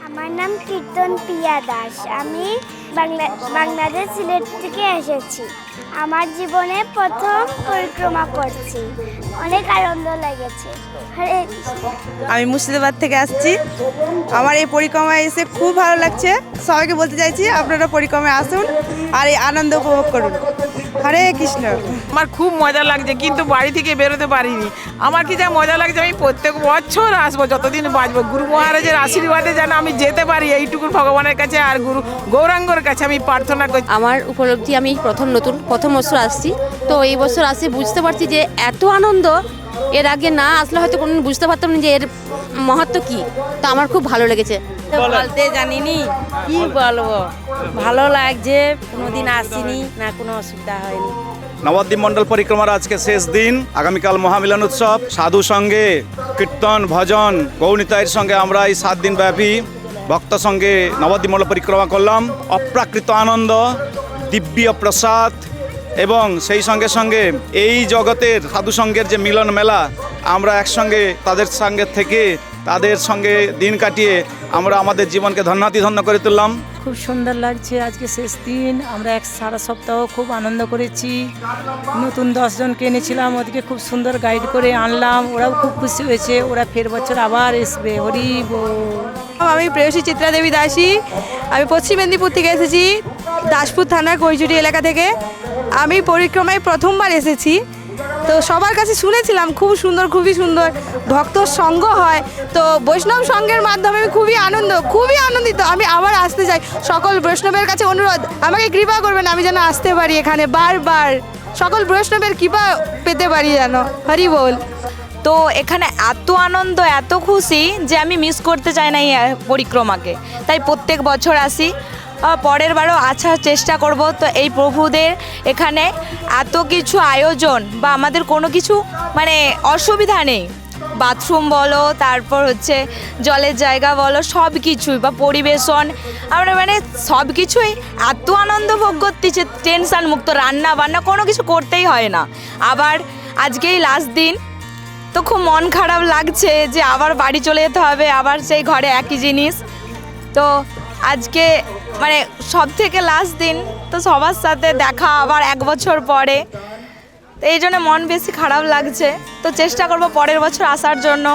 আমার নাম কীর্তন পিয়া দাস। আমি বাংলাদেশ সিলেট থেকে এসেছি। আমার জীবনে প্রথম পরিক্রমা করছি, অনেক আনন্দ লেগেছে। হরে কৃষ্ণ। আমি মুর্শিদাবাদ থেকে আসছি। আমার এই পরিক্রমায় এসে খুব ভালো লাগছে। সবাইকে বলতে চাইছি আপনারা পরিক্রমায় আসুন আর এই আনন্দ উপভোগ করুন। হরে কৃষ্ণ। আমার খুব মজা লাগছে, কিন্তু বাড়ি থেকে বেরোতে পারিনি। আমার কি যা মজা লাগছে, আমি প্রত্যেক বছর আসবো যতদিন বাঁচবো। গুরু মহারাজের আশীর্বাদে যেন আমি যেতে পারি, এইটুকু ভগবানের কাছে আর গুরু গৌরাঙ্গর কাছে আমি প্রার্থনা করছি। আমার উপলব্ধি, আমি প্রথম বছর আসছি, তো এই বছর আসি বুঝতে পারছি যে এত আনন্দ এর আগে না আসলে হয়তো কোনোদিন বুঝতে পারতাম না যে এর মহত্ব কি। তো আমার খুব ভালো লেগেছে। বলতে জানিনি, কি বলবো, ভালো লাগছে। কোনোদিন আসিনি, না কোনো অসুবিধা হয়নি। নবদ্বীপ মণ্ডল পরিক্রমার আজকে শেষ দিন। আগামীকাল মহামিলন উৎসব। সাধু সঙ্গে কীর্তন ভজন গৌণিতায়ের সঙ্গে আমরা এই 7 দিন ব্যাপী ভক্ত সঙ্গে নবদ্বীপ মণ্ডল পরিক্রমা করলাম। অপ্রাকৃত আনন্দ, দিব্য প্রসাদ এবং সেই সঙ্গে সঙ্গে এই জগতের সাধু সঙ্গের যে মিলন মেলা, আমরা একসঙ্গে তাদের সঙ্গে থেকে তাদের সঙ্গে দিন কাটিয়ে আমরা আমাদের জীবনকে ধন্য করে তুললাম। খুব সুন্দর লাগছে। আজকে শেষ দিন, আমরা সারা সপ্তাহ খুব আনন্দ করেছি। নতুন 10 জনকে এনেছিলাম, ওদেরকে খুব সুন্দর গাইড করে আনলাম। ওরাও খুব খুশি হয়েছে, ওরা ফের বছর আবার আসবে। হরি বল। আমি প্রেয়সী চিত্রা দেবী দাসী। আমি পশ্চিম মেদিনীপুর থেকে এসেছি, দাসপুর থানার কৈজুটি এলাকা থেকে। আমি পরিক্রমায় প্রথমবার এসেছি। তো সবার কাছে শুনেছিলাম খুবই সুন্দর ভক্ত সঙ্গ হয়। তো বৈষ্ণব সঙ্গের মাধ্যমে আমি খুবই আনন্দিত। আমি আবার আসতে চাই। সকল বৈষ্ণবের কাছে অনুরোধ, আমাকে কৃপা করবেন, আমি যেন আসতে পারি এখানে বারবার। সকল বৈষ্ণবের কৃপা পেতে পারি যেন। হরি বল। তো এখানে এত আনন্দ, এত খুশি যে আমি মিস করতে চাই না এই পরিক্রমাকে। তাই প্রত্যেক বছর আসি, পরের বারও আসার চেষ্টা করব। তো এই প্রভুদের এখানে এত কিছু আয়োজন বা আমাদের কোনো কিছু মানে অসুবিধা নেই। বাথরুম বলো, তারপর হচ্ছে জলের জায়গা বলো, সব কিছুই বা পরিবেশন, আমরা মানে সব কিছুই এত আনন্দ ভোগ করতেছি। টেনশন মুক্ত, রান্না বান্না কোনো কিছু করতেই হয় না। আবার আজকেই লাস্ট দিন, তো খুব মন খারাপ লাগছে যে আবার বাড়ি চলে যেতে হবে, আবার সেই ঘরে একই জিনিস। তো আজকে মানে সব থেকে লাস্ট দিন, তো সবার সাথে দেখা আবার 1 বছর পরে। তো এই জন্য মন বেশি খারাপ লাগছে। তো চেষ্টা করব পরের বছর আসার জন্য।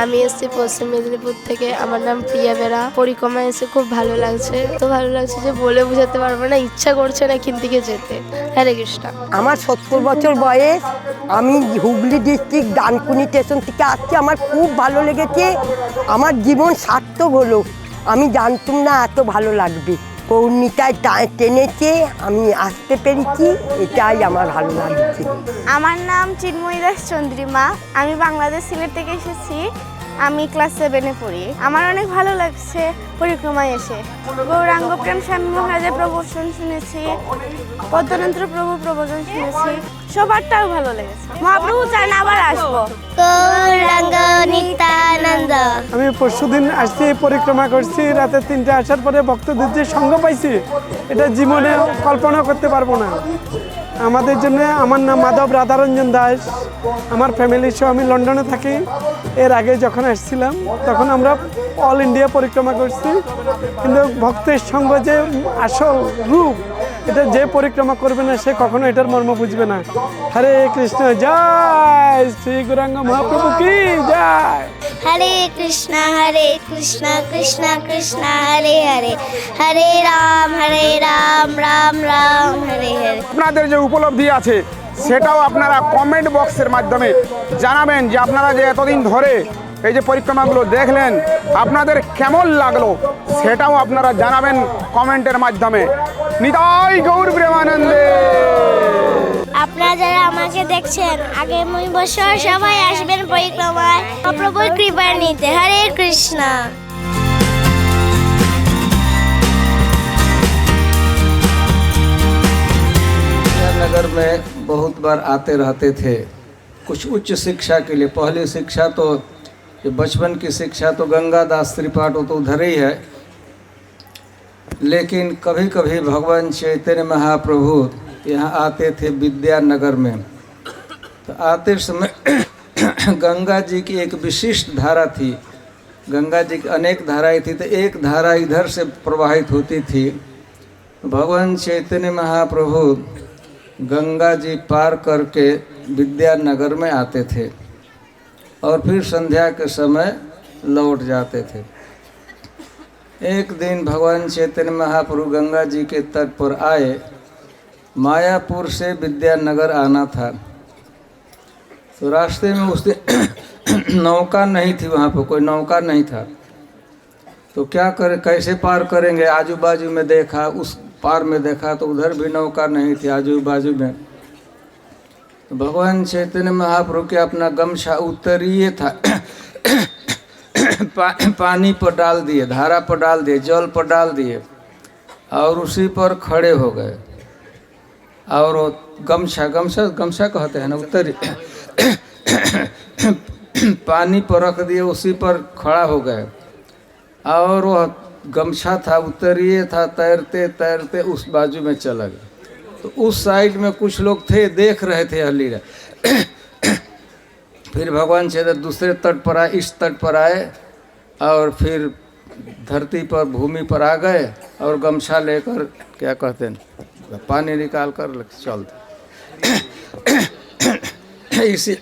আমি এসেছি পশ্চিম মেদিনীপুর থেকে। আমার নাম প্রিয়া বেরা। পরিক্রমায় এসে খুব ভালো লাগছে, তো ভালো লাগছে যে বলে বোঝাতে পারবো না। ইচ্ছা করছে না এখান থেকে যেতে। হরে কৃষ্ণ। আমার 70 বছর বয়স। আমি হুগলি ডিস্ট্রিক্ট ডানকুনি স্টেশন থেকে আসছি। আমার খুব ভালো লেগেছে। আমার জীবন সার্থক হলো। আমি জানতাম না এত ভালো লাগবে। পৌর্ণিতায় টেনেছে, আমি আসতে পেরেছি, এটাই আমার ভালো লাগছে। আমার নাম চিন্ময়ী দাস চন্দ্রিমা। আমি বাংলাদেশ সিলেট থেকে এসেছি। আমি ক্লাস 7-এ পড়ি। আমার অনেক ভালো লাগছে পরিক্রমায় এসে। গৌরাঙ্গ প্রেম স্বামী মহারাজের প্রবচন শুনেছি, পদ্মতন্ত্র প্রভু প্রবচন শুনেছি। সবারটাও ভালো লেগেছে। মহাপ্রভু চান আবার আসবো। গৌরাঙ্গ নিত্যানন্দ। আমি পরশুদিন আসছি, পরিক্রমা করছি। রাতে 3টে আসার পরে ভক্তদের যে সঙ্গ পাইছি, এটা জীবনে কল্পনা করতে পারবো না। আমাদের জন্য, আমার নাম মাধব রাধারঞ্জন দাস। আমার ফ্যামিলির সহ আমি লন্ডনে থাকি। এর আগে যখন আসছিলাম তখন আমরা অল ইন্ডিয়া পরিক্রমা করছি, কিন্তু ভক্তের সঙ্গ যে আসল রূপ, এটা যে পরিক্রমা করবে না সে কখনো এটার মর্ম বুঝবে না। হরে কৃষ্ণ, জয় শ্রী গৌরাঙ্গ মহাপ্রভু কি জয়। হরে কৃষ্ণ কৃষ্ণ কৃষ্ণ হরে হরে, হরে রাম রাম রাম হরে হরে। আপনাদের যে উপলব্ধি আছে সেটাও আপনারা কমেন্ট বক্সের মাধ্যমে জানাবেন যে আপনারা যে এতদিন ধরে এই যে পরিক্রমাগুলো দেখলেন, আপনাদের কেমন লাগলো সেটাও আপনারা জানাবেন কমেন্টের মাধ্যমে। নিতাই গৌর প্রেমানন্দে। আপনারা যারা আমাকে দেখছেন, আগামী বছর সবাই আসবেন পরিক্রমায় প্রভুর কৃপা নিতে। হরে কৃষ্ণ। नगर में बहुत बार आते रहते थे कुछ उच्च शिक्षा के लिए। पहली शिक्षा तो ये बचपन की शिक्षा तो गंगादास त्रिपाठी तो उधर ही है, लेकिन कभी कभी भगवान चैतन्य महाप्रभु यहाँ आते थे विद्यानगर में। तो आते समय गंगा जी की एक विशिष्ट धारा थी गंगा जी की अनेक धाराएं थी, तो एक धारा इधर से प्रवाहित होती थी। भगवान चैतन्य महाप्रभु गंगा जी पार करके विद्यानगर में आते थे और फिर संध्या के समय लौट जाते थे। एक दिन भगवान चैतन्य महाप्रभु गंगा जी के तट पर आए। मायापुर से विद्यानगर आना था, तो रास्ते में उस दिन नौका नहीं थी, वहाँ पर कोई नौका नहीं था। तो क्या करें, कैसे पार करेंगे? आजू बाजू में देखा, उस पार में देखा तो उधर भी नौका नहीं थी आजू बाजू में। तो भगवान चैतन्य महाप्रभु के अपना गमछा उत्तरीय था पानी पर डाल दिए, धारा पर डाल दिए, जल पर डाल दिए और उसी पर खड़े हो गए। और वो गमछा गमछा गमछा कहते हैं ना, उत्तरी पानी पर रख दिए, उसी पर खड़ा हो गए। और वह गमछा था, उत्तरीय था, तैरते तैरते उस बाजू में चला गया। तो उस साइड में कुछ लोग थे, देख रहे थे हल्ली रहे। फिर भगवान चैतन्य दूसरे तट पर आए, इस तट पर आए और फिर धरती पर, भूमि पर आ गए और गमछा लेकर, क्या कहते हैं, पानी निकाल कर चलते। इसी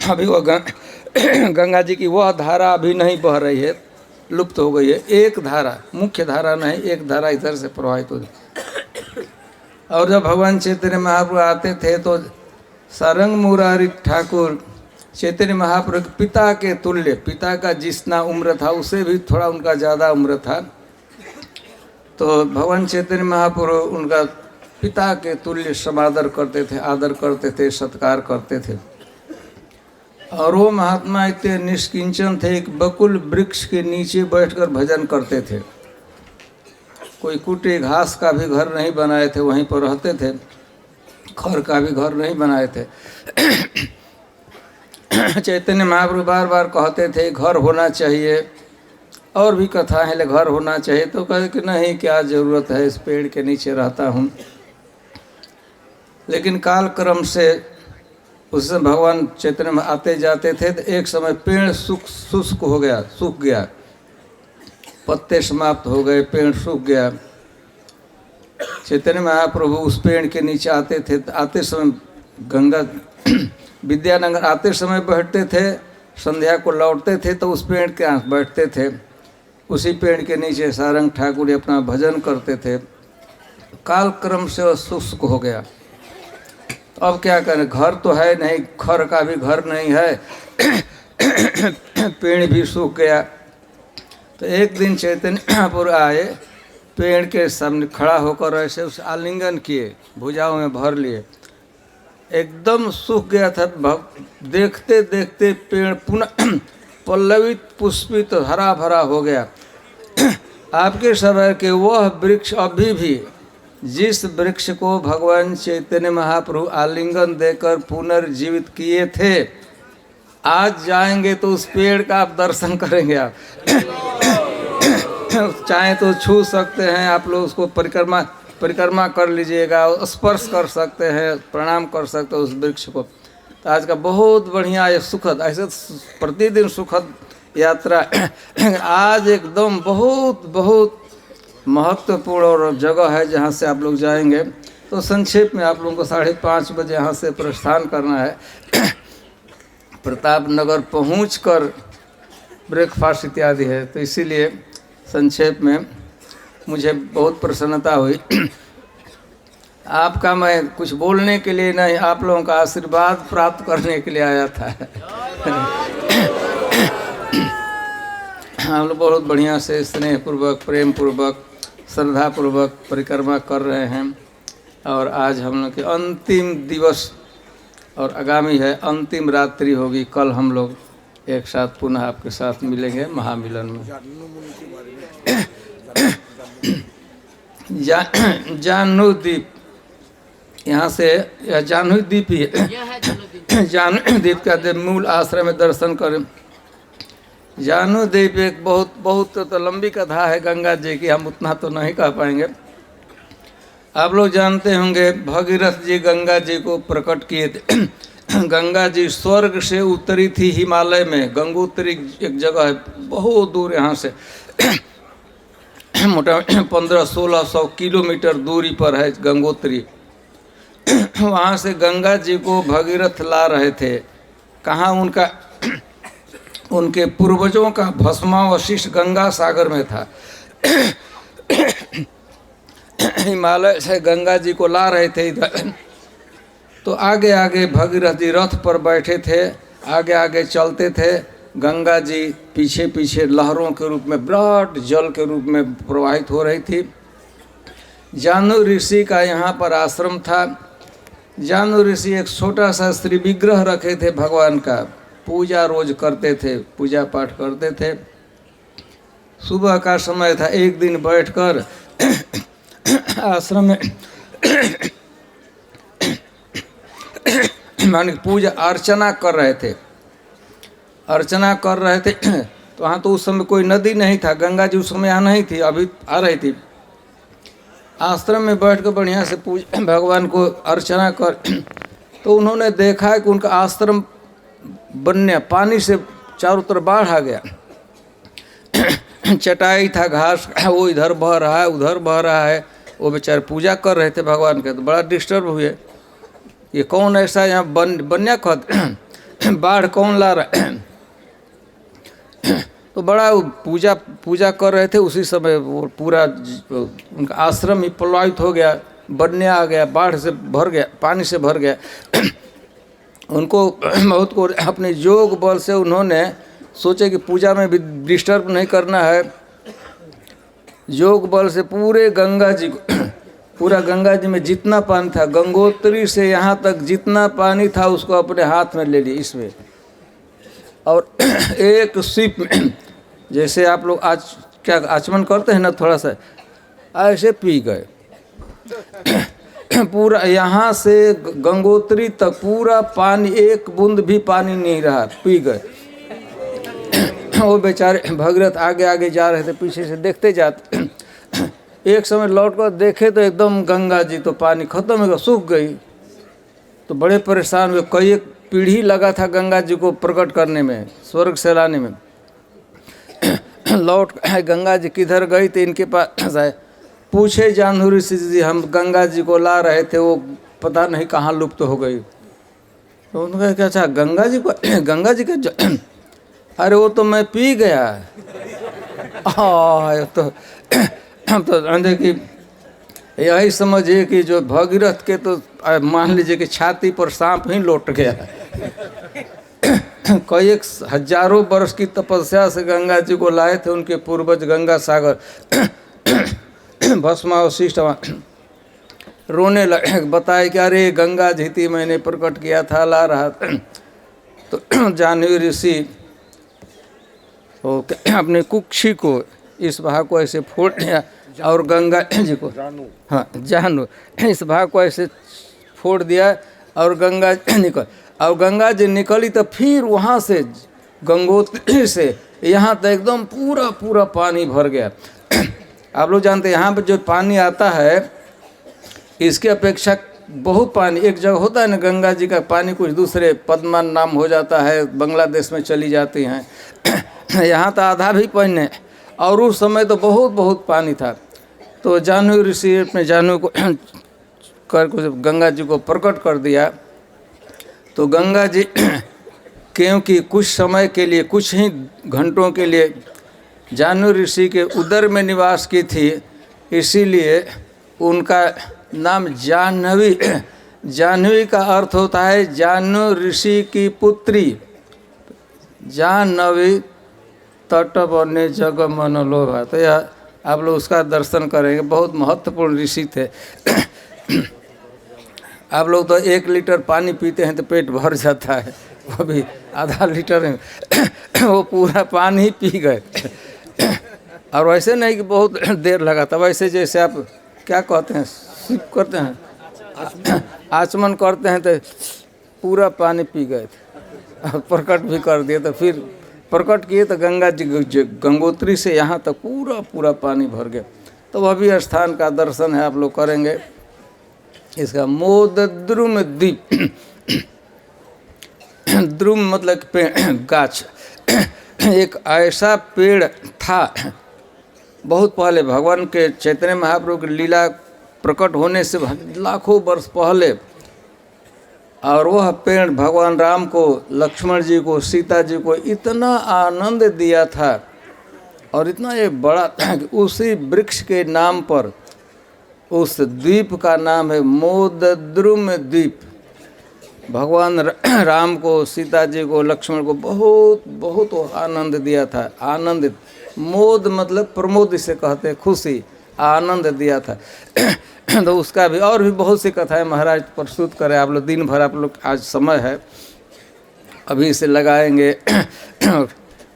अभी वो गंगा जी की वह धारा अभी नहीं बह रही है, लुप्त हो गई है। एक धारा, मुख्य धारा नहीं, एक धारा इधर से प्रवाहित हो रही। और जब भगवान चैतन्य महाप्रभु आते थे तो सारंग मुरारी ठाकुर चैतन्य महाप्रभु के पिता के तुल्य, पिता का जितना उम्र था उससे भी थोड़ा उनका ज़्यादा उम्र था। तो भगवान चैतन्य महाप्रभु उनका पिता के तुल्य समादर करते थे, आदर करते थे, सत्कार करते थे। और वो महात्मा इतने निष्किंचन थे, एक बकुल वृक्ष के नीचे बैठकर भजन करते थे। कोई कुटे घास का भी घर नहीं बनाए थे, वहीं पर रहते थे, खर का भी घर नहीं बनाए थे। चैतन्य महाप्रभु बार बार कहते थे घर होना चाहिए, और भी कथा है, घर होना चाहिए। तो कहे कि नहीं, क्या ज़रूरत है, इस पेड़ के नीचे रहता हूँ। लेकिन काल क्रम से उस समय भगवान चैतन्य में आते जाते थे, तो एक समय पेड़ शुष्क हो गया, सूख गया, पत्ते समाप्त हो गए, पेड़ सूख गया। चैतन्य महाप्रभु उस पेड़ के नीचे आते थे, तो आते समय गंगा विद्यानगर आते समय बैठते थे, संध्या को लौटते थे तो उस पेड़ के आस बैठते थे। उसी पेड़ के नीचे सारंग ठाकुर अपना भजन करते थे। काल क्रम से वह शुष्क हो गया। अब क्या करें, घर तो है नहीं, खर का भी घर नहीं है, पेड़ भी सूख गया। तो एक दिन चैतन्य महाप्रभु आए, पेड़ के सामने खड़ा होकर ऐसे उस आलिंगन किए, भुजाओं में भर लिए। एकदम सूख गया था। देखते देखते पेड़ पुनः पल्लवित, पुष्पित, हरा भरा हो गया। आपके समय के वह वृक्ष अभी भी, जिस वृक्ष को भगवान चैतन्य महाप्रभु आलिंगन देकर पुनर्जीवित किए थे, आज जाएंगे तो उस पेड़ का आप दर्शन करेंगे। आप चाहे तो छू सकते हैं, आप लोग उसको परिक्रमा कर लीजिएगा, स्पर्श कर सकते हैं, प्रणाम कर सकते हैं उस वृक्ष को। तो आज का बहुत बढ़िया ये सुखद, ऐसे प्रतिदिन सुखद यात्रा आज एकदम बहुत बहुत महत्वपूर्ण और जगह है जहाँ से आप लोग जाएंगे। तो संक्षेप में आप लोगों को 5:30 बजे यहाँ से प्रस्थान करना है। प्रतापनगर पहुंचकर ब्रेकफास्ट इत्यादि है, तो इसीलिए संक्षेप में मुझे बहुत प्रसन्नता हुई। आपका मैं कुछ बोलने के लिए नहीं, आप लोगों का आशीर्वाद प्राप्त करने के लिए आया था। हम लोग बहुत बढ़िया से स्नेहपूर्वक, प्रेम पूर्वक, श्रद्धापूर्वक परिक्रमा कर रहे हैं। और आज हम लोग के अंतिम दिवस और आगामी है अंतिम रात्रि होगी। कल हम लोग एक साथ पुनः आपके साथ मिलेंगे महामिलन में। जाह्नवी द्वीप, यहाँ से यह जाह्नवी द्वीप ही है। जाह्नवी द्वीप का मूल आश्रम में दर्शन करें। जाह्नवी द्वीप एक बहुत तो लंबी कथा है गंगा जी की, हम उतना तो नहीं कह पाएंगे। आप लोग जानते होंगे भगीरथ जी गंगा जी को प्रकट किए थे। गंगा जी स्वर्ग से उतरी थी हिमालय में। गंगोत्री एक जगह है बहुत दूर यहाँ से, मोटा 1500-1600 किलोमीटर दूरी पर है गंगोत्री। वहाँ से गंगा जी को भगीरथ ला रहे थे। कहाँ उनका उनके पूर्वजों का भस्मावशिष्ट गंगा सागर में था। हिमालय से गंगा जी को ला रहे थे इधर। तो आगे आगे भगीरथ जी रथ पर बैठे थे, आगे आगे चलते थे। गंगा जी पीछे पीछे लहरों के रूप में, विराट जल के रूप में प्रवाहित हो रही थी। जानु ऋषि का यहाँ पर आश्रम था। जानु ऋषि एक छोटा सा श्री विग्रह रखे थे भगवान का, पूजा रोज करते थे, पूजा पाठ करते थे। सुबह का समय था, एक दिन बैठकर आश्रम में मान पूजा अर्चना कर रहे थे। अर्चना कर रहे थे तो वहाँ तो उस समय कोई नदी नहीं था, गंगा जी उस समय यहाँ नहीं थी, अभी आ रही थी। आश्रम में बैठ कर बढ़िया से पूजा भगवान को अर्चना कर, तो उन्होंने देखा कि उनका आश्रम बनने पानी से चारों तरफ बाढ़ आ गया। चटाई था, घास वो इधर बह रहा है, उधर बह रहा है। वो बेचारे पूजा कर रहे थे भगवान के, तो बड़ा डिस्टर्ब हुए। ये कौन ऐसा यहाँ बन्या खत बाढ़ कौन ला रहा है? तो बड़ा पूजा कर रहे थे। उसी समय वो पूरा उनका आश्रम ही प्रभावित हो गया, बन्या आ गया, बाढ़ से भर गया, पानी से भर गया। उनको बहुत को अपने योग बल से उन्होंने सोचे कि पूजा में भी डिस्टर्ब नहीं करना है। योग बल से पूरे गंगा जी को, पूरा गंगा जी में जितना पानी था, गंगोत्री से यहाँ तक जितना पानी था उसको अपने हाथ में ले लिए इसमें, और एक सिप में, जैसे आप लोग आज क्या आचमन करते हैं ना, थोड़ा सा ऐसे पी गए। पूरा यहाँ से गंगोत्री तक पूरा पानी, एक बूंद भी पानी नहीं रहा, पी गए। वो बेचारे भगीरथ आगे आगे जा रहे थे, पीछे से देखते जाते। एक समय लौट कर देखे तो एकदम गंगा जी तो पानी खत्म हो गया, सूख गई। तो बड़े परेशान हुए। कई एक पीढ़ी लगा था गंगा जी को प्रकट करने में, स्वर्ग से लाने में। लौट गंगा जी किधर गई तो इनके पास आए, पूछे जानु ऋषि जी, हम गंगा जी को ला रहे थे, वो पता नहीं कहाँ लुप्त हो गई। तो उन्होंने कहा अच्छा गंगा जी का अरे वो तो मैं पी गया। तो देखिए यही समझिए कि जो भगीरथ के तो मान लीजिए कि छाती पर सांप ही लौट गया। कई एक हजारों वर्ष की तपस्या से गंगा जी को लाए थे उनके पूर्वज गंगा सागर। भस्मावशिष्ट रोने लगे, बताए कि अरे गंगा जी थी, मैंने प्रकट किया था, ला रहा था। तो जाह्नवी ऋषि तो अपने कुक्षी को, इस भाग को ऐसे फोड़ दिया और गंगा जी को, हाँ जानु, इस भाग को ऐसे फोड़ दिया और गंगा जी निकली। तो फिर वहाँ से गंगोत्री से यहाँ तक एकदम पूरा पानी भर गया। आप लोग जानते हैं यहाँ पर जो पानी आता है इसके अपेक्षा बहुत पानी, एक जगह होता है ना गंगा जी का पानी कुछ दूसरे पद्मा नाम हो जाता है, बांग्लादेश में चली जाती हैं। यहाँ तो आधा भी पानी है, और उस समय तो बहुत पानी था। तो जाह्नवी ऋषि अपने जाह्नवी को कर गंगा जी को प्रकट कर दिया। तो गंगा जी क्योंकि कुछ समय के लिए, कुछ ही घंटों के लिए जाह्नवी ऋषि के उदर में निवास की थी, इसीलिए उनका नाम जाह्नवी। जाह्नवी का अर्थ होता है जाह्नू ऋषि की पुत्री। जाह्नवी तट बने जग मन लोभा। तो यह आप लोग उसका दर्शन करेंगे, बहुत महत्वपूर्ण ऋषि थे। आप लोग तो 1 लीटर पानी पीते हैं तो पेट भर जाता है, वो भी आधा लीटर में वो पूरा पानी ही पी गए। और वैसे नहीं कि बहुत देर लगा था, वैसे जैसे आप क्या कहते हैं, सिप करते हैं, आचमन करते हैं, तो पूरा पानी पी गए थे। प्रकट भी कर दिए, तो फिर प्रकट किए तो गंगा जी गंगोत्री से यहाँ तक पूरा पानी भर गया। तो वह भी स्थान का दर्शन है, आप लोग करेंगे। इसका मोदद्रुम द्वीप द्रुम मतलब गाछ। एक ऐसा पेड़ था बहुत पहले, भगवान के चैतन्य महाप्रभु की लीला प्रकट होने से लाखों वर्ष पहले, और वह पेड़ भगवान राम को, लक्ष्मण जी को, सीता जी को इतना आनंद दिया था और इतना ये बड़ा था कि उसी वृक्ष के नाम पर उस द्वीप का नाम है मोदद्रुम द्वीप। भगवान राम को, सीता जी को, लक्ष्मण को बहुत बहुत आनंद दिया था। आनंदित, मोद मतलब प्रमोद से कहते हैं, खुशी, आनंद दिया था। तो उसका भी और भी बहुत सी कथाएं महाराज प्रस्तुत करें। आप लोग दिन भर, आप लोग आज समय है, अभी से लगाएंगे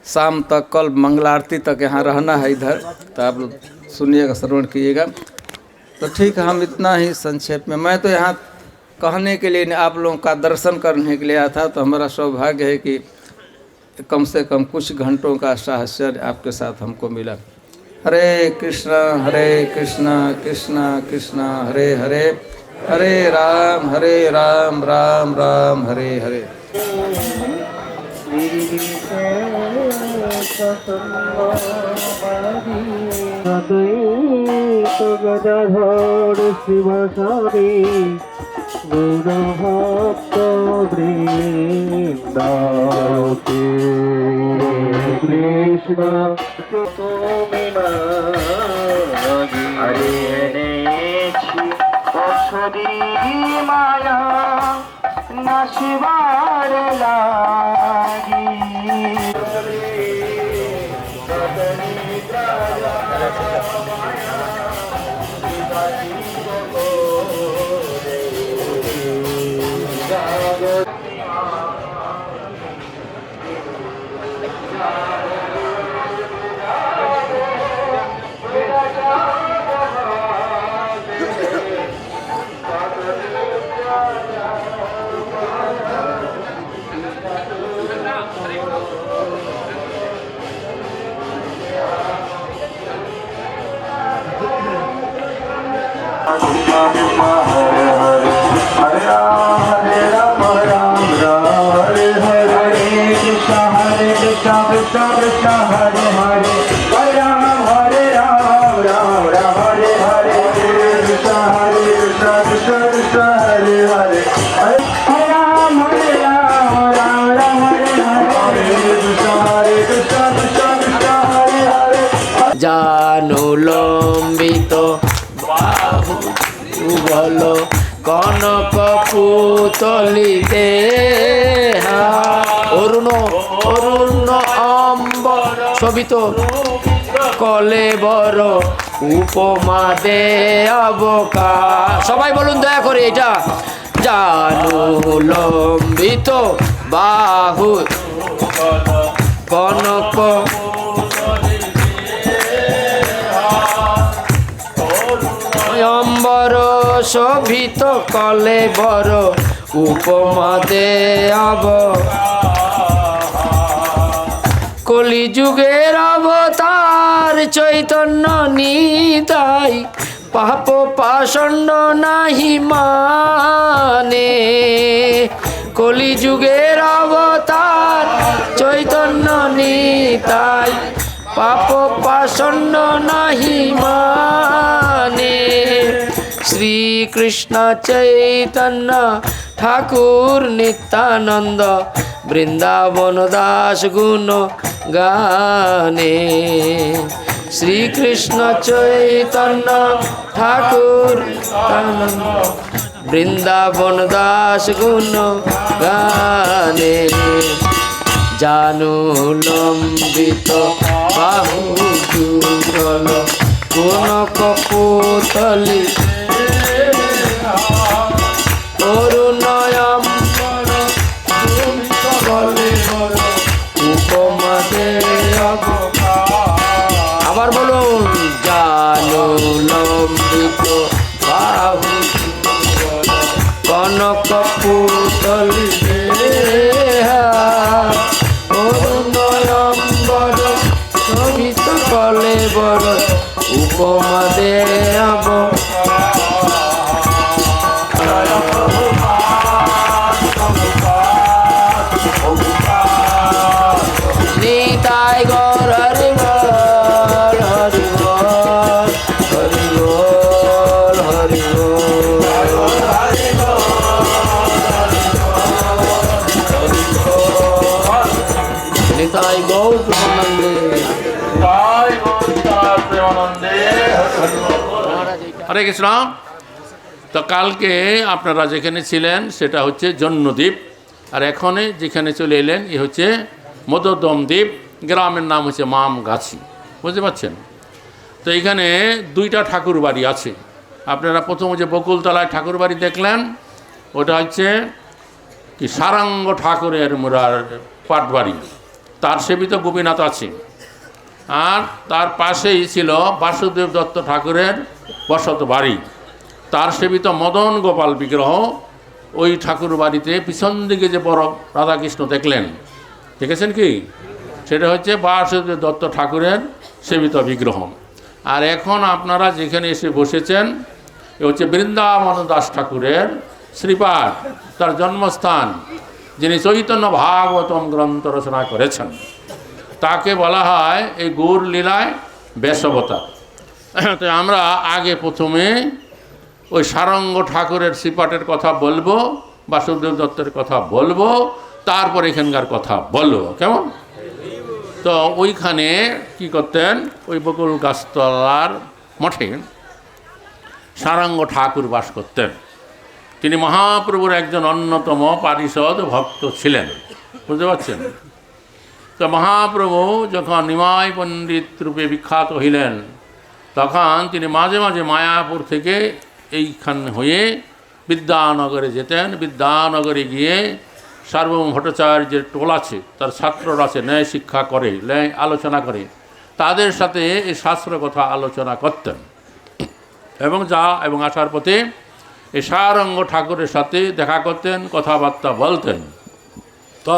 शाम तक, कल मंगलारती तक यहाँ रहना है इधर, तो आप लोग सुनिएगा, श्रवण कीजिएगा। तो ठीक है, हम इतना ही संक्षेप में, मैं तो यहाँ कहने के लिए, आप लोगों का दर्शन करने के लिए आया था, तो हमारा सौभाग्य है कि कम से कम कुछ घंटों का साहचर्य आपके साथ हमको मिला। हरे कृष्णा कृष्णा कृष्णा हरे हरे, हरे राम राम राम हरे हरे। गदाधर शिवसारी गुणभक्त वृंदा कृष्ण माया नाशिवार लागी জানুলম্বিত বাহু বল কনক পুতলিতে অরুণ অরুণ অম্বর শোভিত কলেবর উপমা দে অবকা। সবাই বলুন দয়া করে এটা। জানুলম্বিত বাহু কনক অম্বর শোভিত কলেবর উপমা দে অব। কলিযুগের অবতার চৈতন্য নিতাই পাপ পাষণ্ড নাহি মানে। কলিযুগের অবতার চৈতন্য নিতাই পাপ পাষণ্ড নাহি মানে। শ্রীকৃষ্ণ চৈতন্য ঠাকুর নিত্যানন্দ বৃন্দাবন দাস গুণ গানে। শ্রীকৃষ্ণ চৈতন্য ঠাকুর নিত্যানন্দ বৃন্দাবন দাস গুণ গানে। জানুলম্বিত বাহু যুগল কনক পুতলি অরুণয়ম্বর উপমা দে অবকা। আবার বলুন। জানুলম্বিত বাহু কনক পুতলি অরুণয়ম্বর শোভিত কলেবর উপমা দে অবকা। হরে কৃষ্ণ। তো কালকে আপনারা যেখানে ছিলেন সেটা হচ্ছে জন্মদ্বীপ, আর এখন যেখানে চলে এলেন এ হচ্ছে মদদম দ্বীপ, গ্রামের নাম হচ্ছে মামগাছি, বুঝতে পারছেন? তো এইখানে দুইটা ঠাকুর বাড়ি আছে। আপনারা প্রথম যে বকুলতলায় ঠাকুর বাড়ি দেখলেন ওটা হচ্ছে কি সারাঙ্গ ঠাকুরের মুরার পাটবাড়ি, তার সেবিত গোপীনাথ আছে। আর তার পাশেই ছিল বাসুদেব দত্ত ঠাকুরের বসত বাড়ি, তার সেবিত মদন গোপাল বিগ্রহ। ওই ঠাকুর বাড়িতে পিছন দিকে যে বড় রাধাকৃষ্ণ দেখলেন, দেখেছেন কি, সেটা হচ্ছে বাসুদেব দত্ত ঠাকুরের সেবিত বিগ্রহ। আর এখন আপনারা যেখানে এসে বসেছেন এ হচ্ছে বৃন্দাবন দাস ঠাকুরের শ্রীপাঠ, তার জন্মস্থান, যিনি চৈতন্য ভাগবতম গ্রন্থ রচনা করেছেন। তাকে বলা হয় এই গৌর লীলায় বেশবতার। তো আমরা আগে প্রথমে ওই সারঙ্গ ঠাকুরের শ্রীপাঠের কথা বলবো, বাসুদেব দত্তের কথা বলবো, তারপর এখানকার কথা বলবো, কেমন? তো ওইখানে কি করতেন, ওই বকুল গাছতলার মঠে সারঙ্গ ঠাকুর বাস করতেন। তিনি মহাপ্রভুর একজন অন্যতম পারিষদ ভক্ত ছিলেন, বুঝতে পারছেন? তো মহাপ্রভু যখন নিমাই পণ্ডিত রূপে বিখ্যাত হইলেন তখন তিনি মাঝে মাঝে মায়াপুর থেকে এইখান হয়ে বিদ্যানগরে যেতেন। বিদ্যানগরে গিয়ে সার্বভৌম ভট্টাচার্যের টোল আছে, তার ছাত্ররা আছে, ন্যায় শিক্ষা করে, ন্যায় আলোচনা করে, তাদের সাথে এই শাস্ত্র কথা আলোচনা করতেন। এবং আসার পথে এই সারঙ্গ ঠাকুরের সাথে দেখা করতেন, কথাবার্তা বলতেন। তো